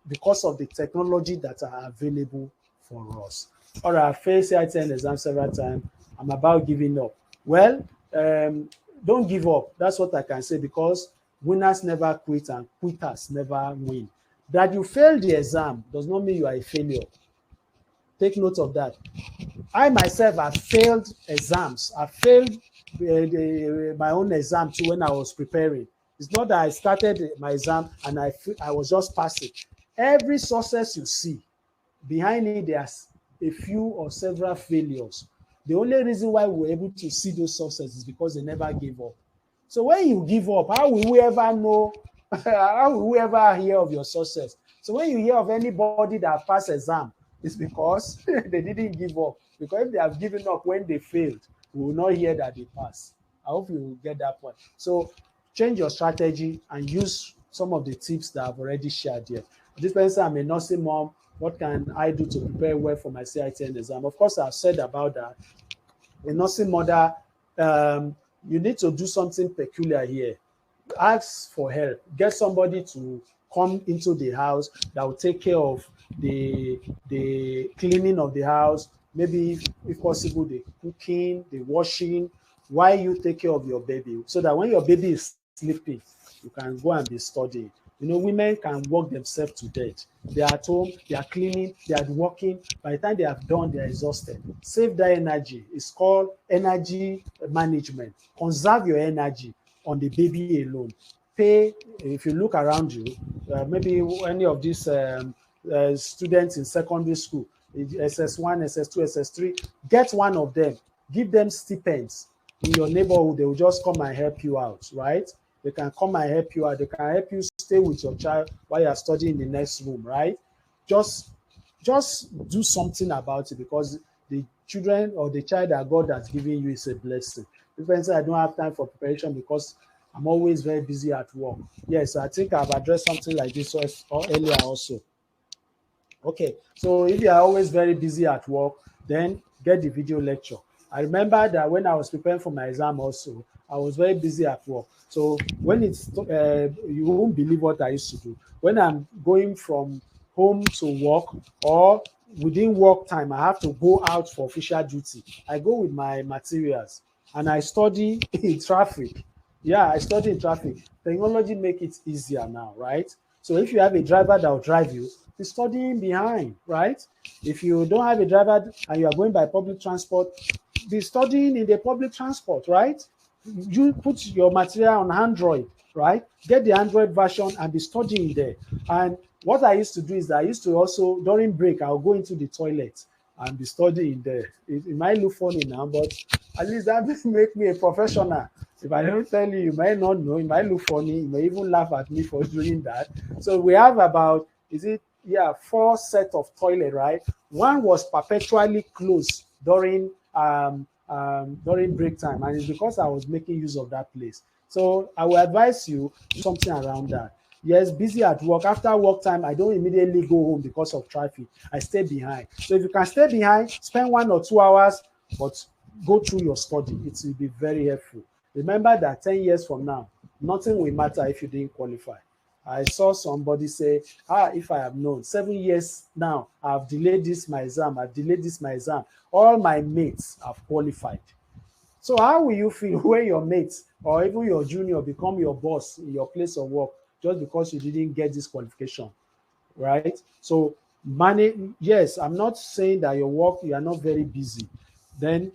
Because of the technology that are available for us. All right, I faced CITN exam several times. I'm about giving up. Well, don't give up. That's what I can say, because winners never quit and quitters never win. That you fail the exam does not mean you are a failure. Take note of that. I myself have failed exams. I failed my own exam too when I was preparing. It's not that I started my exam and I was just passing. Every success you see, behind it there's a few or several failures. The only reason why we're able to see those successes is because they never gave up. So when you give up, how will we ever know? How will we ever hear of your success? So when you hear of anybody that passed exam, it's because they didn't give up. Because if they have given up when they failed, we will not hear that they passed. I hope you will get that point. So change your strategy and use some of the tips that I've already shared here. This person, I'm a nursing mom. What can I do to prepare well for my CITN exam? Of course, I've said about that. A nursing mother, you need to do something peculiar here. Ask for help. Get somebody to come into the house that will take care of the cleaning of the house, maybe if possible the cooking, the washing, while you take care of your baby, so that when your baby is sleeping, you can go and be studying. You know, women can work themselves to death. They are at home, they are cleaning, they are working. By the time they have done, they are exhausted. Save that energy. It's called energy management. Conserve your energy on the baby alone. Pay, if you look around you, maybe any of these students in secondary school, SS1, SS2, SS3, get one of them. Give them stipends in your neighborhood. They will just come and help you out, right? They can come and help you out. They can help you stay with your child while you are studying in the next room, right? Just do something about it, because the children or the child that God has given you is a blessing. People say I don't have time for preparation because I'm always very busy at work. Yes, I think I've addressed something like this earlier also. Okay, so if you are always very busy at work, then get the video lecture. I remember that when I was preparing for my exam also, I was very busy at work. So when it's, you won't believe what I used to do. When I'm going from home to work, or within work time, I have to go out for official duty. I go with my materials and I study in traffic. Yeah, I study in traffic. Technology make it easier now, right? So if you have a driver that will drive you, be studying behind, right? If you don't have a driver and you are going by public transport, be studying in the public transport, right? You put your material on Android, right? Get the Android version and be studying there. And what I used to do is that I used to also, during break, I'll go into the toilet and be studying there. It might look funny now, but at least that make me a professional. If I don't tell you, you might not know, it might look funny, you may even laugh at me for doing that. So we have about, yeah, 4 sets of toilet, right? One was perpetually closed during break time, and it's because I was making use of that place. So I will advise you something around that. Yes, busy at work. After work time, I don't immediately go home because of traffic. I stay behind. So if you can stay behind, spend 1 or 2 hours, but go through your study. It will be very helpful. Remember that 10 years from now, nothing will matter if you didn't qualify. I saw somebody say, if I have known 7 years now, I've delayed this my exam, I've delayed this my exam. All my mates have qualified. So how will you feel when your mates or even your junior become your boss in your place of work just because you didn't get this qualification, right? So money, yes, I'm not saying that your work, you are not very busy. Then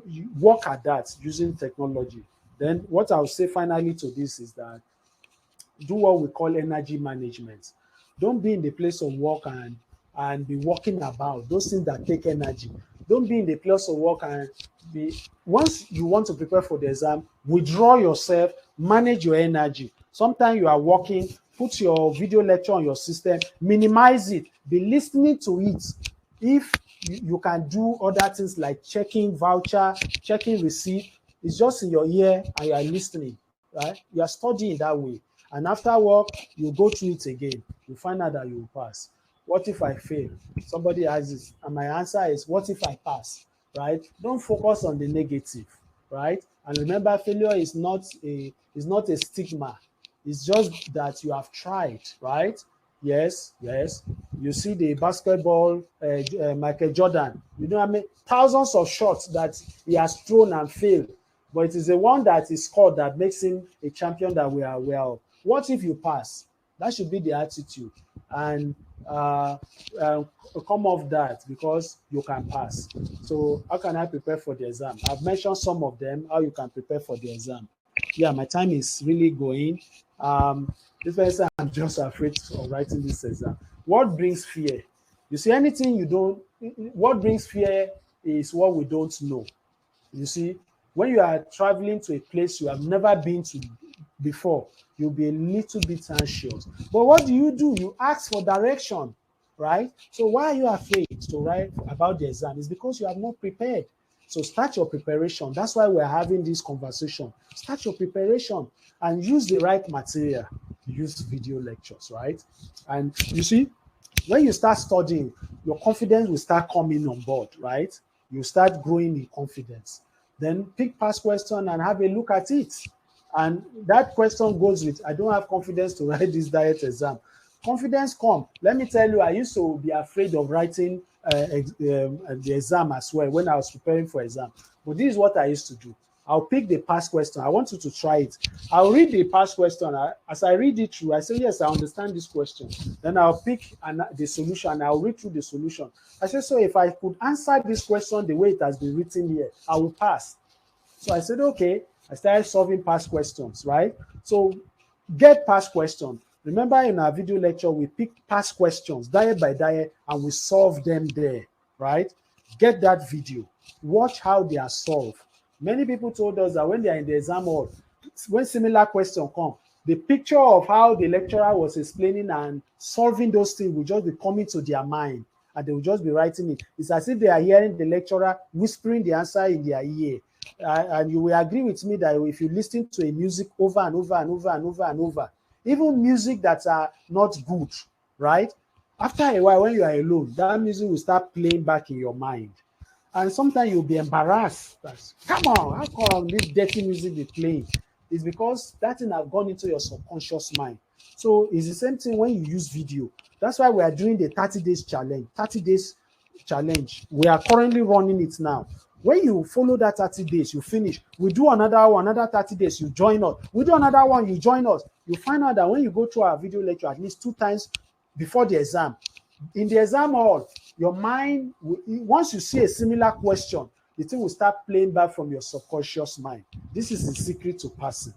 you work at that using technology. Then what I'll say finally to this is that do what we call energy management. Don't be in the place of work and be walking about those things that take energy. Don't be in the place of work and be once you want to prepare for the exam, withdraw yourself, manage your energy. Sometimes you are working, put your video lecture on your system, minimize it, be listening to it. If you can do other things like checking voucher, checking receipt, it's just in your ear and you are listening, right? You are studying that way. And after work, you go through it again. You find out that you will pass. What if I fail? Somebody asks this, and my answer is, what if I pass? Right? Don't focus on the negative, right? And remember, failure is not a stigma. It's just that you have tried, right? Yes, yes. You see the basketball, Michael Jordan. You know what I mean? Thousands of shots that he has thrown and failed, but it is the one that is scored that makes him a champion that we are aware of. What if you pass? That should be the attitude, and uh, uh, come off that because you can pass. So how can I prepare for the exam? I've mentioned some of them, how you can prepare for the exam. Yeah, my time is really going. This person, I'm just afraid of writing this exam. What brings fear? You see, anything you don't, what brings fear is what we don't know. You see, when you are traveling to a place you have never been to before, you'll be a little bit anxious. But what do? You ask for direction, right? So why are you afraid to write about the exam? It's because you have not prepared. So start your preparation. That's why we're having this conversation. Start your preparation and use the right material. Use video lectures, right? And you see, when you start studying, your confidence will start coming on board, right? You start growing in confidence. Then pick past question and have a look at it. And that question goes with, I don't have confidence to write this diet exam. Confidence come. Let me tell you, I used to be afraid of writing the exam as well when I was preparing for exam. But this is what I used to do. I'll pick the past question. I want you to try it. I'll read the past question. As I read it through, I say, yes, I understand this question. Then I'll pick the solution. I'll read through the solution. I say, so if I could answer this question the way it has been written here, I will pass. So I said, okay. I started solving past questions, right? So get past questions. Remember in our video lecture, we pick past questions, diet by diet, and we solve them there, right? Get that video. Watch how they are solved. Many people told us that when they are in the exam hall, when similar questions come, the picture of how the lecturer was explaining and solving those things will just be coming to their mind, and they will just be writing it. It's as if they are hearing the lecturer whispering the answer in their ear. And you will agree with me that if you listen to a music over and over and over and over and over, even music that are not good, right? After a while, when you are alone, that music will start playing back in your mind. And sometimes you'll be embarrassed. Come on, how come this dirty music be playing? It's because that thing have gone into your subconscious mind. So it's the same thing when you use video. That's why we are doing the 30 days challenge. 30 days challenge. We are currently running it now. When you follow that 30 days, you finish. We do another one, another 30 days, you join us. We do another one, you join us. You find out that when you go through our video lecture at least 2 times before the exam, in the exam hall, your mind, once you see a similar question, the thing will start playing back from your subconscious mind. This is the secret to passing.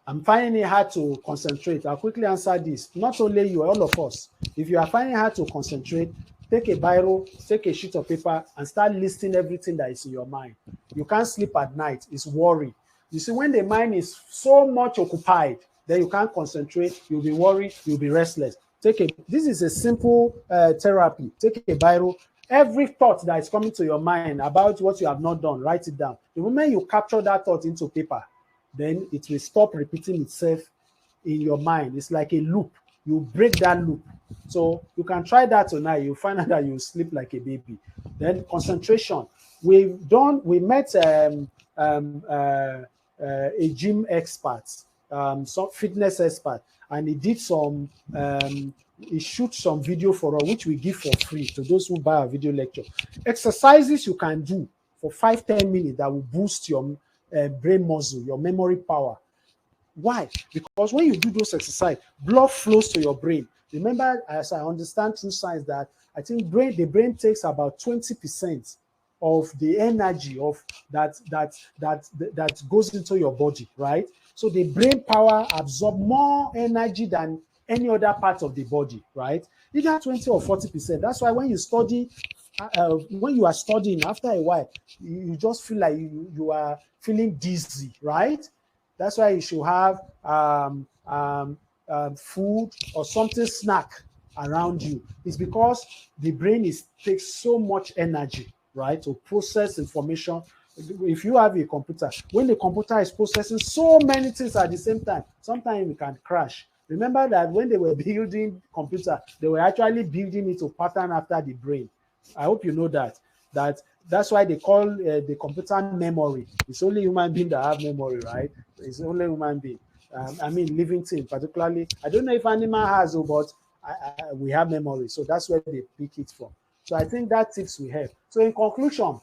I'm finding it hard to concentrate. I'll quickly answer this. Not only you, all of us. If you are finding it hard to concentrate, take a biro, take a sheet of paper, and start listing everything that is in your mind. You can't sleep at night. It's worry. You see, when the mind is so much occupied, then you can't concentrate. You'll be worried. You'll be restless. This is a simple therapy. Take a biro. Every thought that is coming to your mind about what you have not done, write it down. The moment you capture that thought into paper, then it will stop repeating itself in your mind. It's like a loop. You break that loop. So you can try that tonight. You'll find out that you sleep like a baby. Then concentration. We met a gym expert, some fitness expert, and he did some he shoot some video for us, which we give for free to those who buy a video lecture. Exercises you can do for 5-10 minutes that will boost your brain muscle, your memory power. Why? Because when you do those exercises, blood flows to your brain. Remember, as I understand through science, that I think the brain takes about 20% of the energy of that goes into your body, right? So the brain power absorbs more energy than any other part of the body, right? Either 20 or 40%. That's why when you study, when you are studying, after a while, you just feel like you are feeling dizzy, right? That's why you should have food or something snack around you. It's because the brain takes so much energy, right, to process information. If you have a computer, when the computer is processing so many things at the same time, sometimes it can crash. Remember that when they were building computer, they were actually building it to pattern after the brain. I hope you know that. That's why they call the computer memory. It's only human being that have memory, right? It's only human being. I mean, living thing, particularly. I don't know if animal has, but we have memory. So that's where they pick it from. So I think that tips we have. So in conclusion,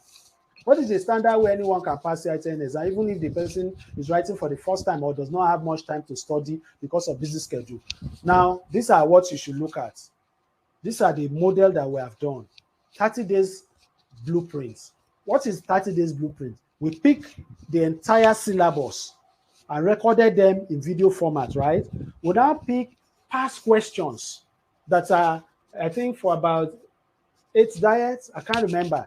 what is the standard where anyone can pass CITN exam, even if the person is writing for the first time or does not have much time to study because of busy schedule? Now, these are what you should look at. These are the model that we have done. 30 days blueprints. What is 30 days blueprint? We pick the entire syllabus and recorded them in video format, right? We now pick past questions that are, I think, for about 8 diets. I can't remember.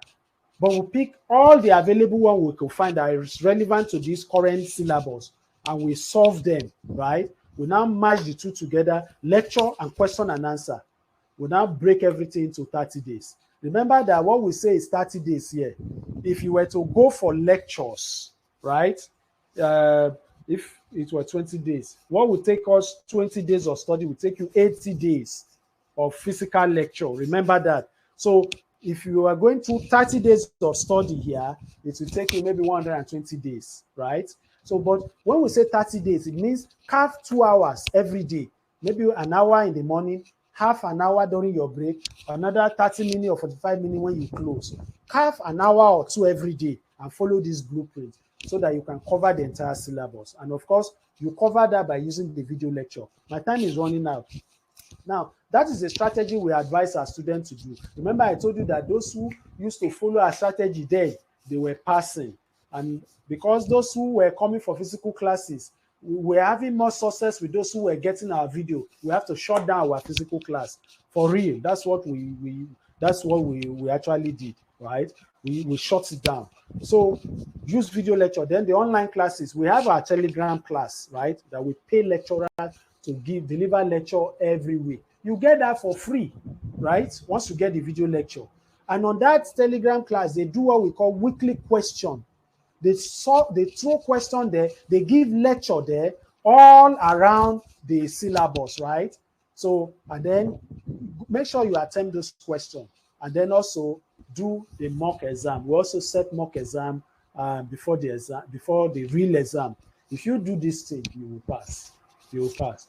But we pick all the available ones we could find that is relevant to this current syllabus, and we solve them, right? We now match the two together, lecture and question and answer. We now break everything into 30 days. Remember that what we say is 30 days here. If you were to go for lectures, right? If it were 20 days, what would take us 20 days of study will take you 80 days of physical lecture. Remember that. So if you are going through 30 days of study here, it will take you maybe 120 days, right? So, but when we say 30 days, it means carve 2 hours every day, maybe an hour in the morning, half an hour during your break, another 30 minutes or 45 minutes when you close. Carve an hour or two every day and follow this blueprint so that you can cover the entire syllabus. And of course, you cover that by using the video lecture. My time is running out. Now, that is a strategy we advise our students to do. Remember, I told you that those who used to follow our strategy then, they were passing. And because those who were coming for physical classes, we were having more success with those who were getting our video. We have to shut down our physical class. For real, that's what we actually did, right? We shut it down. So use video lecture. Then the online classes, we have our Telegram class, right? That we pay lecturers to deliver lecture every week. You get that for free, right? Once you get the video lecture. And on that Telegram class, they do what we call weekly question. They throw question there, they give lecture there all around the syllabus, right? So, and then make sure you attempt those questions. And then also do the mock exam. We also set mock exam before the exam, before the real exam. If you do this thing, you will pass. You will pass.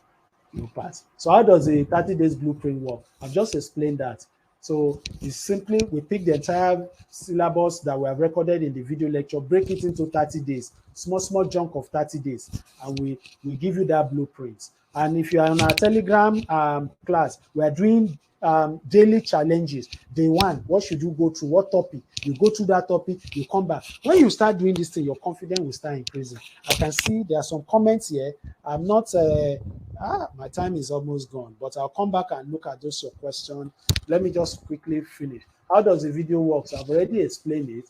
You will pass. So how does the 30 days blueprint work? I've just explained that. So it's simply, we pick the entire syllabus that we have recorded in the video lecture, break it into 30 days, small chunk of 30 days, and we give you that blueprint. And if you are on our Telegram class, we are doing daily challenges. Day one, what should you go through? What topic? You go through that topic, you come back. When you start doing this thing, your confidence will start increasing. I can see there are some comments here. I'm not, my time is almost gone, but I'll come back and look at those your questions. Let me just quickly finish. How does the video work? I've already explained it.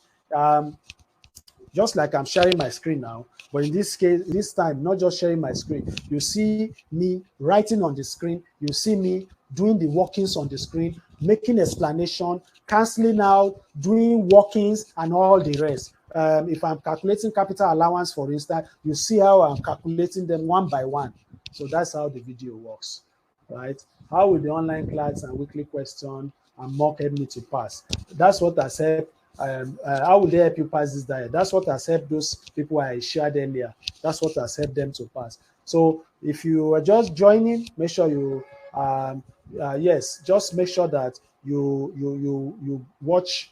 Just like I'm sharing my screen now, but in this case, this time, not just sharing my screen. You see me writing on the screen. You see me doing the workings on the screen, making explanation, canceling out, doing workings, and all the rest. if I'm calculating capital allowance, for instance, you see how I'm calculating them one by one. So that's how the video works, right? How will the online class and weekly question and mock help me to pass? That's what has helped. How will they help you pass this diet? That's what has helped those people I shared earlier. That's what has helped them to pass. So if you are just joining, make sure you, yes, just make sure that you watch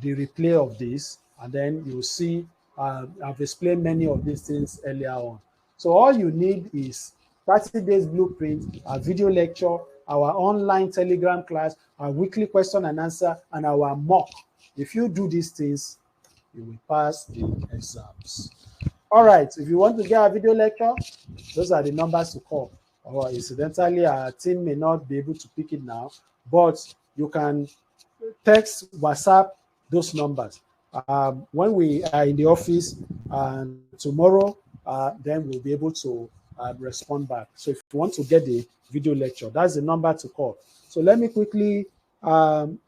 the replay of this, and then you see I've explained many of these things earlier on. So all you need is 30 days blueprint, a video lecture, our online Telegram class, our weekly question and answer, and our mock. If you do these things, you will pass the exams. All right, if you want to get a video lecture, those are the numbers to call. Or incidentally, our team may not be able to pick it now, but you can text, WhatsApp those numbers. When we are in the office tomorrow, then we'll be able to respond back. So if you want to get the video lecture, that's the number to call. So let me quickly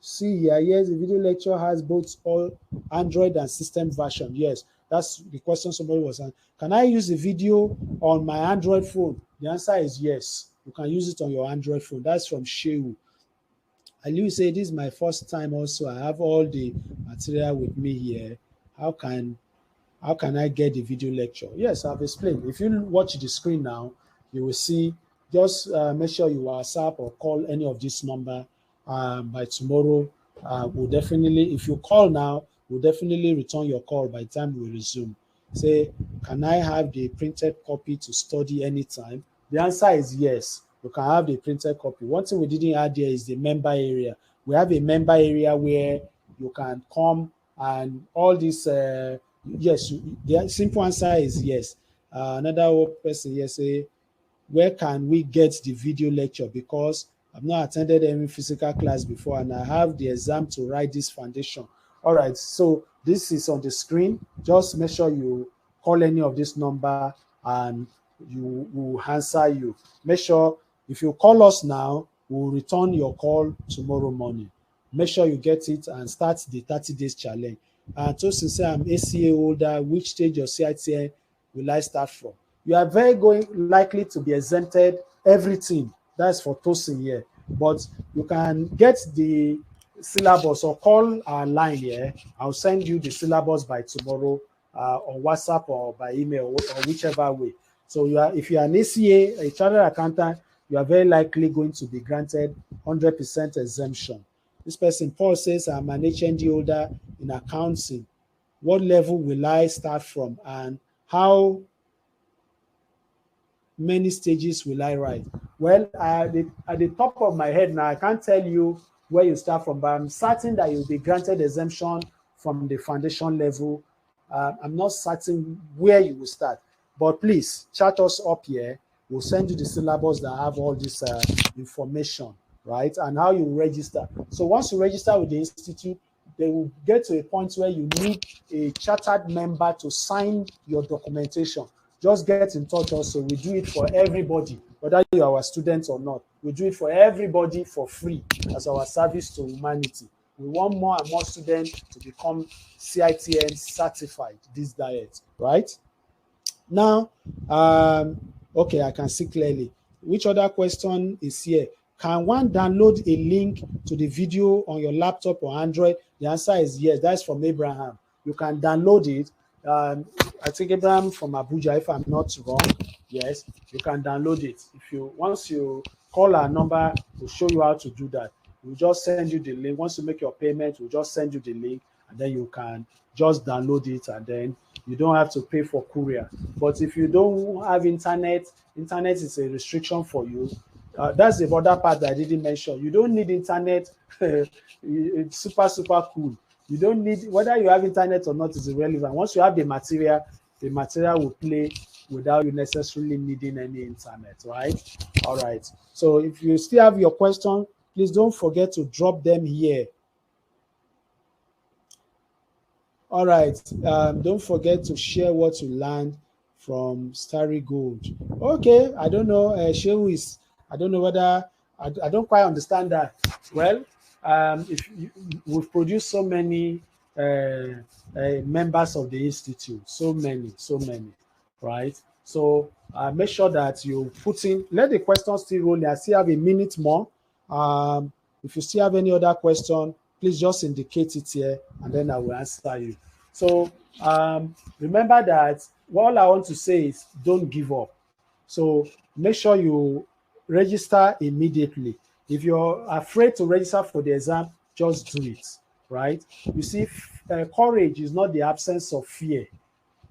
see here. Yes, the video lecture has both all Android and system version. Yes, that's the question somebody was asking. Can I use the video on my Android phone? The answer is yes. You can use it on your Android phone. That's from Shehu. Aliu say, this is my first time also. I have all the material with me here. How can I get the video lecture? Yes, I've explained. If you watch the screen now, you will see. Just make sure you WhatsApp or call any of this number by tomorrow. We'll definitely, if you call now, we'll definitely return your call by the time we resume. Say, can I have the printed copy to study anytime? The answer is yes. You can have the printed copy. One thing we didn't add there is the member area. We have a member area where you can come and all this. Yes, the simple answer is yes. Another person here say, where can we get the video lecture? Because I've not attended any physical class before and I have the exam to write this foundation. All right, so this is on the screen. Just make sure you call any of this number and you will answer you. Make sure if you call us now, we'll return your call tomorrow morning. Make sure you get it and start the 30 days challenge. And Tosin say, I'm ACA holder. Which stage of CITN will I start from? You are very likely to be exempted everything. That's for Tosin here. But you can get the syllabus or call our line here. I'll send you the syllabus by tomorrow on WhatsApp or by email or whichever way. So if you are an ACA, a chartered accountant, you are very likely going to be granted 100% exemption. This person, Paul, says, I'm an HND holder in accounting. What level will I start from and how many stages will I write? Well, at the top of my head now, I can't tell you where you start from, but I'm certain that you'll be granted exemption from the foundation level. I'm not certain where you will start, but please chat us up here. We'll send you the syllabus that have all this information, right? And how you register. So once you register with the institute, they will get to a point where you need a chartered member to sign your documentation. Just get in touch also. We do it for everybody, whether you are our students or not. We do it for everybody for free as our service to humanity. We want more and more students to become CITN certified, this diet, right? Now, okay, I can see clearly. Which other question is here? Can one download a link to the video on your laptop or Android? The answer is yes. That's from Abraham. You can download it. I think Abraham from Abuja, if I'm not wrong. Yes, you can download it. Once you call our number, we'll show you how to do that. We'll just send you the link. Once you make your payment, we'll just send you the link, and then you can just download it, and then you don't have to pay for courier. But if you don't have internet is a restriction for you. That's the other part that I didn't mention. You don't need internet. It's super cool. You don't need, whether you have internet or not is irrelevant. Once you have the material will play without you necessarily needing any internet, right? All right. So if you still have your question, please don't forget to drop them here. All right. Don't forget to share what you learned from Starry Gold. Okay. I don't know. Shehu is, I don't know whether, I don't quite understand that. Well, we've produced so many members of the institute. So many, right? So make sure that you put in, let the questions still roll. I still have a minute more. If you still have any other question, please just indicate it here and then I will answer you. So remember that all I want to say is don't give up. So make sure you register immediately. If you're afraid to register for the exam, just do it, right? You see, courage is not the absence of fear.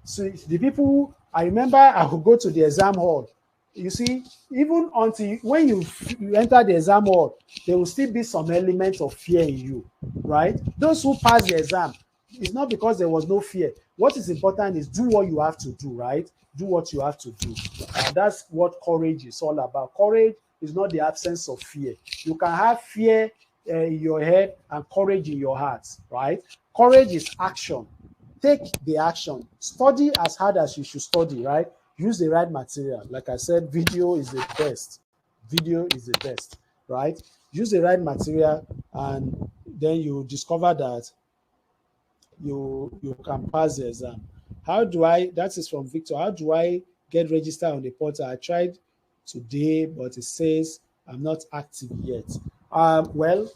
So the people, I remember I would go to the exam hall. You see, even until when you enter the exam hall, there will still be some element of fear in you, right? Those who pass the exam, it's not because there was no fear. What is important is do what you have to do, right? Do what you have to do. That's what courage is all about. Courage is not the absence of fear. You can have fear in your head and courage in your heart, right? Courage is action. Take the action. Study as hard as you should study, right? Use the right material. Like I said, video is the best. Video is the best, right? Use the right material and then you discover that you can pass the exam. How do I, that is from Victor, how do I get registered on the portal? I tried today, but it says I'm not active yet. Well,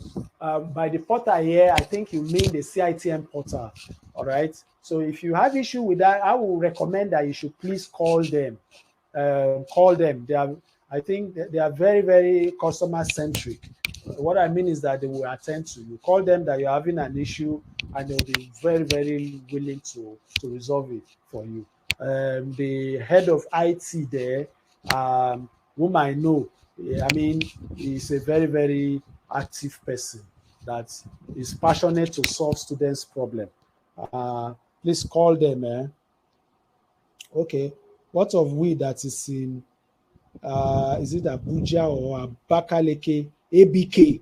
by the portal here, I think you mean the CITN portal, all right? So if you have issue with that, I will recommend that you should please call them. Call them. They are, I think they are very, very customer centric. What I mean is that they will attend to you. Call them that you're having an issue and they'll be very, very willing to resolve it for you. The head of IT there, whom I know, I mean, he's a very, very active person that is passionate to solve students' problem. Please call them. Okay. What of we that is in, is it Abuja or Abakaleke? ABK.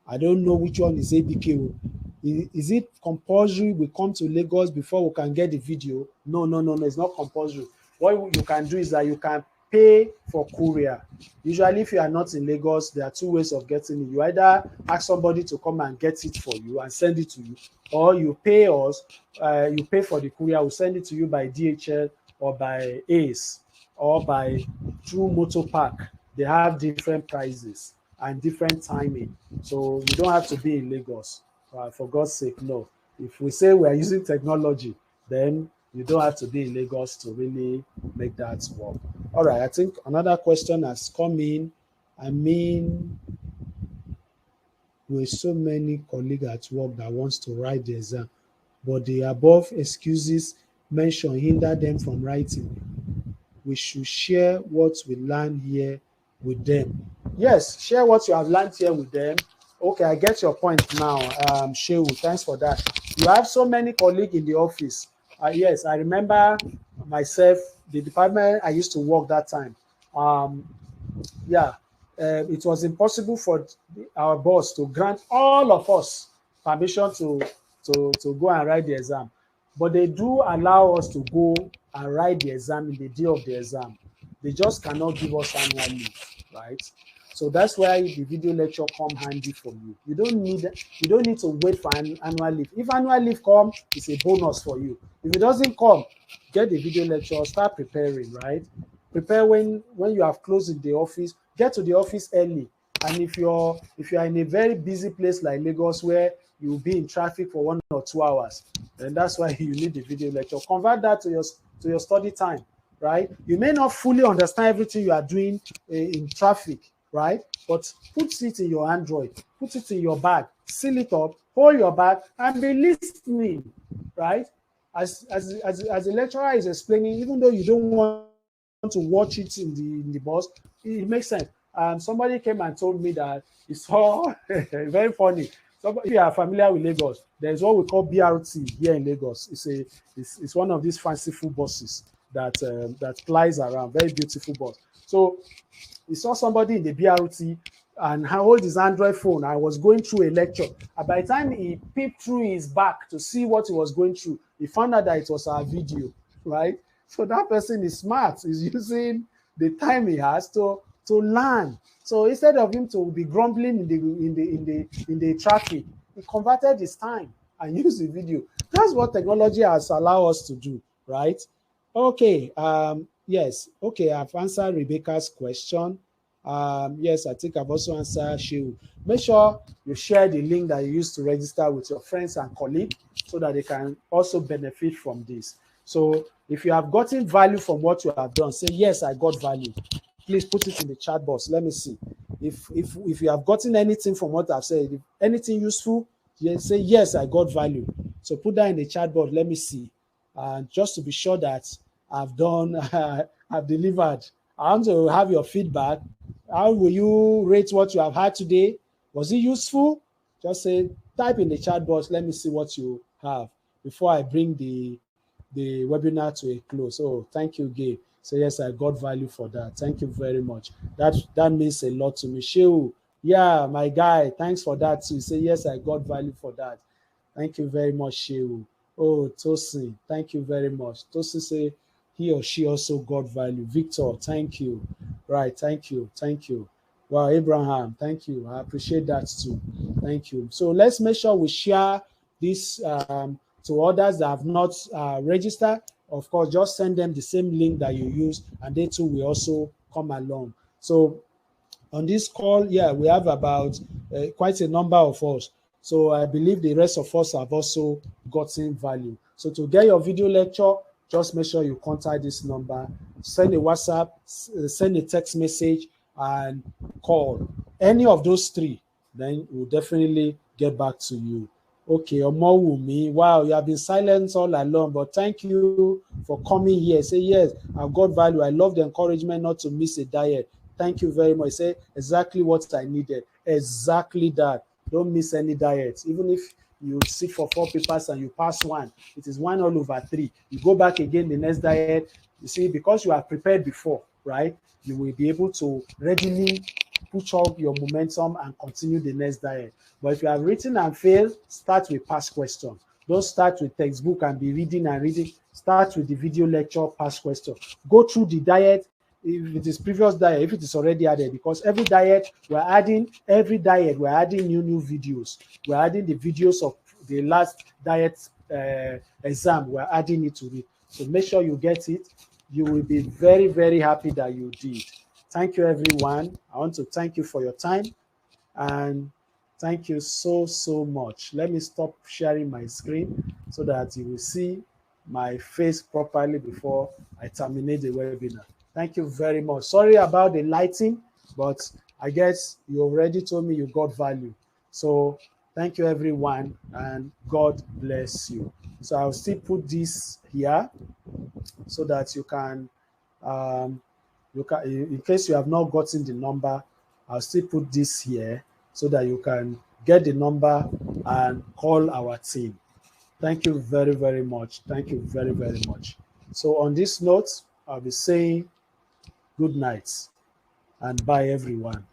I don't know which one is ABK. Is it compulsory we come to Lagos before we can get the video? No, it's not compulsory. What you can do is that you can pay for courier. Usually, if you are not in Lagos, there are two ways of getting it. You either ask somebody to come and get it for you and send it to you, or you pay us, you pay for the courier, we'll send it to you by DHL or by ACE or by through Motor Park. They have different prices and different timing. So you don't have to be in Lagos. For God's sake, no. If we say we are using technology, then you don't have to be in Lagos to really make that work. All right, I think another question has come in. I mean, with so many colleagues at work that wants to write the exam, but the above excuses mentioned hinder them from writing. We should share what we learn here with them. Yes, share what you have learned here with them. Okay, I get your point now, Shehu. Thanks for that. You have so many colleagues in the office. Yes, I remember myself, the department I used to work that time. It was impossible for our boss to grant all of us permission to go and write the exam. But they do allow us to go and write the exam in the day of the exam. They just cannot give us annual leave, right? So that's why the video lecture come handy for you. You don't need to wait for annual leave. If annual leave come, it's a bonus for you. If it doesn't come, get the video lecture, start preparing, right? Prepare when you have closed in the office, get to the office early. And if you're in a very busy place like Lagos where you'll be in traffic for 1 or 2 hours, then that's why you need the video lecture. Convert that to your study time, right? You may not fully understand everything you are doing in traffic, right? But put it in your Android, put it in your bag, seal it up, hold your bag, and be listening, right? As the lecturer is explaining, even though you don't want to watch it in the bus, it makes sense. Somebody came and told me that he saw very funny. So if you are familiar with Lagos, there's what we call BRT here in Lagos. It's one of these fanciful buses that flies around, very beautiful bus. So he saw somebody in the BRT and hold his Android phone. I was going through a lecture. And by the time he peeped through his back to see what he was going through, he found out that it was our video, right? So that person is smart. He's using the time he has to learn. So instead of him to be grumbling in the traffic, he converted his time and used the video. That's what technology has allowed us to do, right? Okay. Yes. Okay. I've answered Rebecca's question. Yes, I think I've also answered Shiu. Make sure you share the link that you used to register with your friends and colleagues so that they can also benefit from this. So if you have gotten value from what you have done, say, yes, I got value. Please put it in the chat box. Let me see. If you have gotten anything from what I've said, if anything useful, you say, yes, I got value. So put that in the chat box. Let me see. And just to be sure that I've done, I've delivered. I want to have your feedback. How will you rate what you have had today? Was it useful? Just say, type in the chat box. Let me see what you have before I bring the webinar to a close. Oh, thank you, Gabe. So yes, I got value for that. Thank you very much. That means a lot to me. Shehu, yeah, my guy, thanks for that too. Say yes, I got value for that. Thank you very much, Shehu. Oh, Tosin, thank you very much. Tosin say he or she also got value. Victor, thank you. Right, thank you, thank you. Wow, Abraham, thank you. I appreciate that too. Thank you. So let's make sure we share this to others that have not registered. Of course, just send them the same link that you use, and they too will also come along. So on this call, yeah, we have about quite a number of us. So I believe the rest of us have also gotten value. So to get your video lecture, just make sure you contact this number, send a WhatsApp, send a text message, and call. Any of those three, then we'll definitely get back to you. Okay, Omowumi, wow, you have been silent all along, but thank you for coming here. Say, yes, I've got value. I love the encouragement not to miss a diet. Thank you very much. Say, exactly what I needed. Exactly that. Don't miss any diet. Even if you sit for 4 papers and you pass one, it is 1/3. You go back again the next diet. You see, because you are prepared before, right? You will be able to readily push up your momentum and continue the next diet. But if you have written and failed, start with past question. Don't start with textbook and be reading and reading. Start with the video lecture, past question. Go through the diet. If it is previous diet, if it is already added, because every diet, we're adding new videos. We're adding the videos of the last diet exam. We're adding it to it. So make sure you get it. You will be very, very happy that you did. Thank you, everyone. I want to thank you for your time, and thank you so, so much. Let me stop sharing my screen so that you will see my face properly before I terminate the webinar. Thank you very much. Sorry about the lighting, but I guess you already told me you got value. So thank you, everyone, and God bless you. So I'll still put this here so that you can, in case you have not gotten the number, I'll still put this here so that you can get the number and call our team. Thank you very, very much. Thank you very, very much. So on this note, I'll be saying good night and bye, everyone.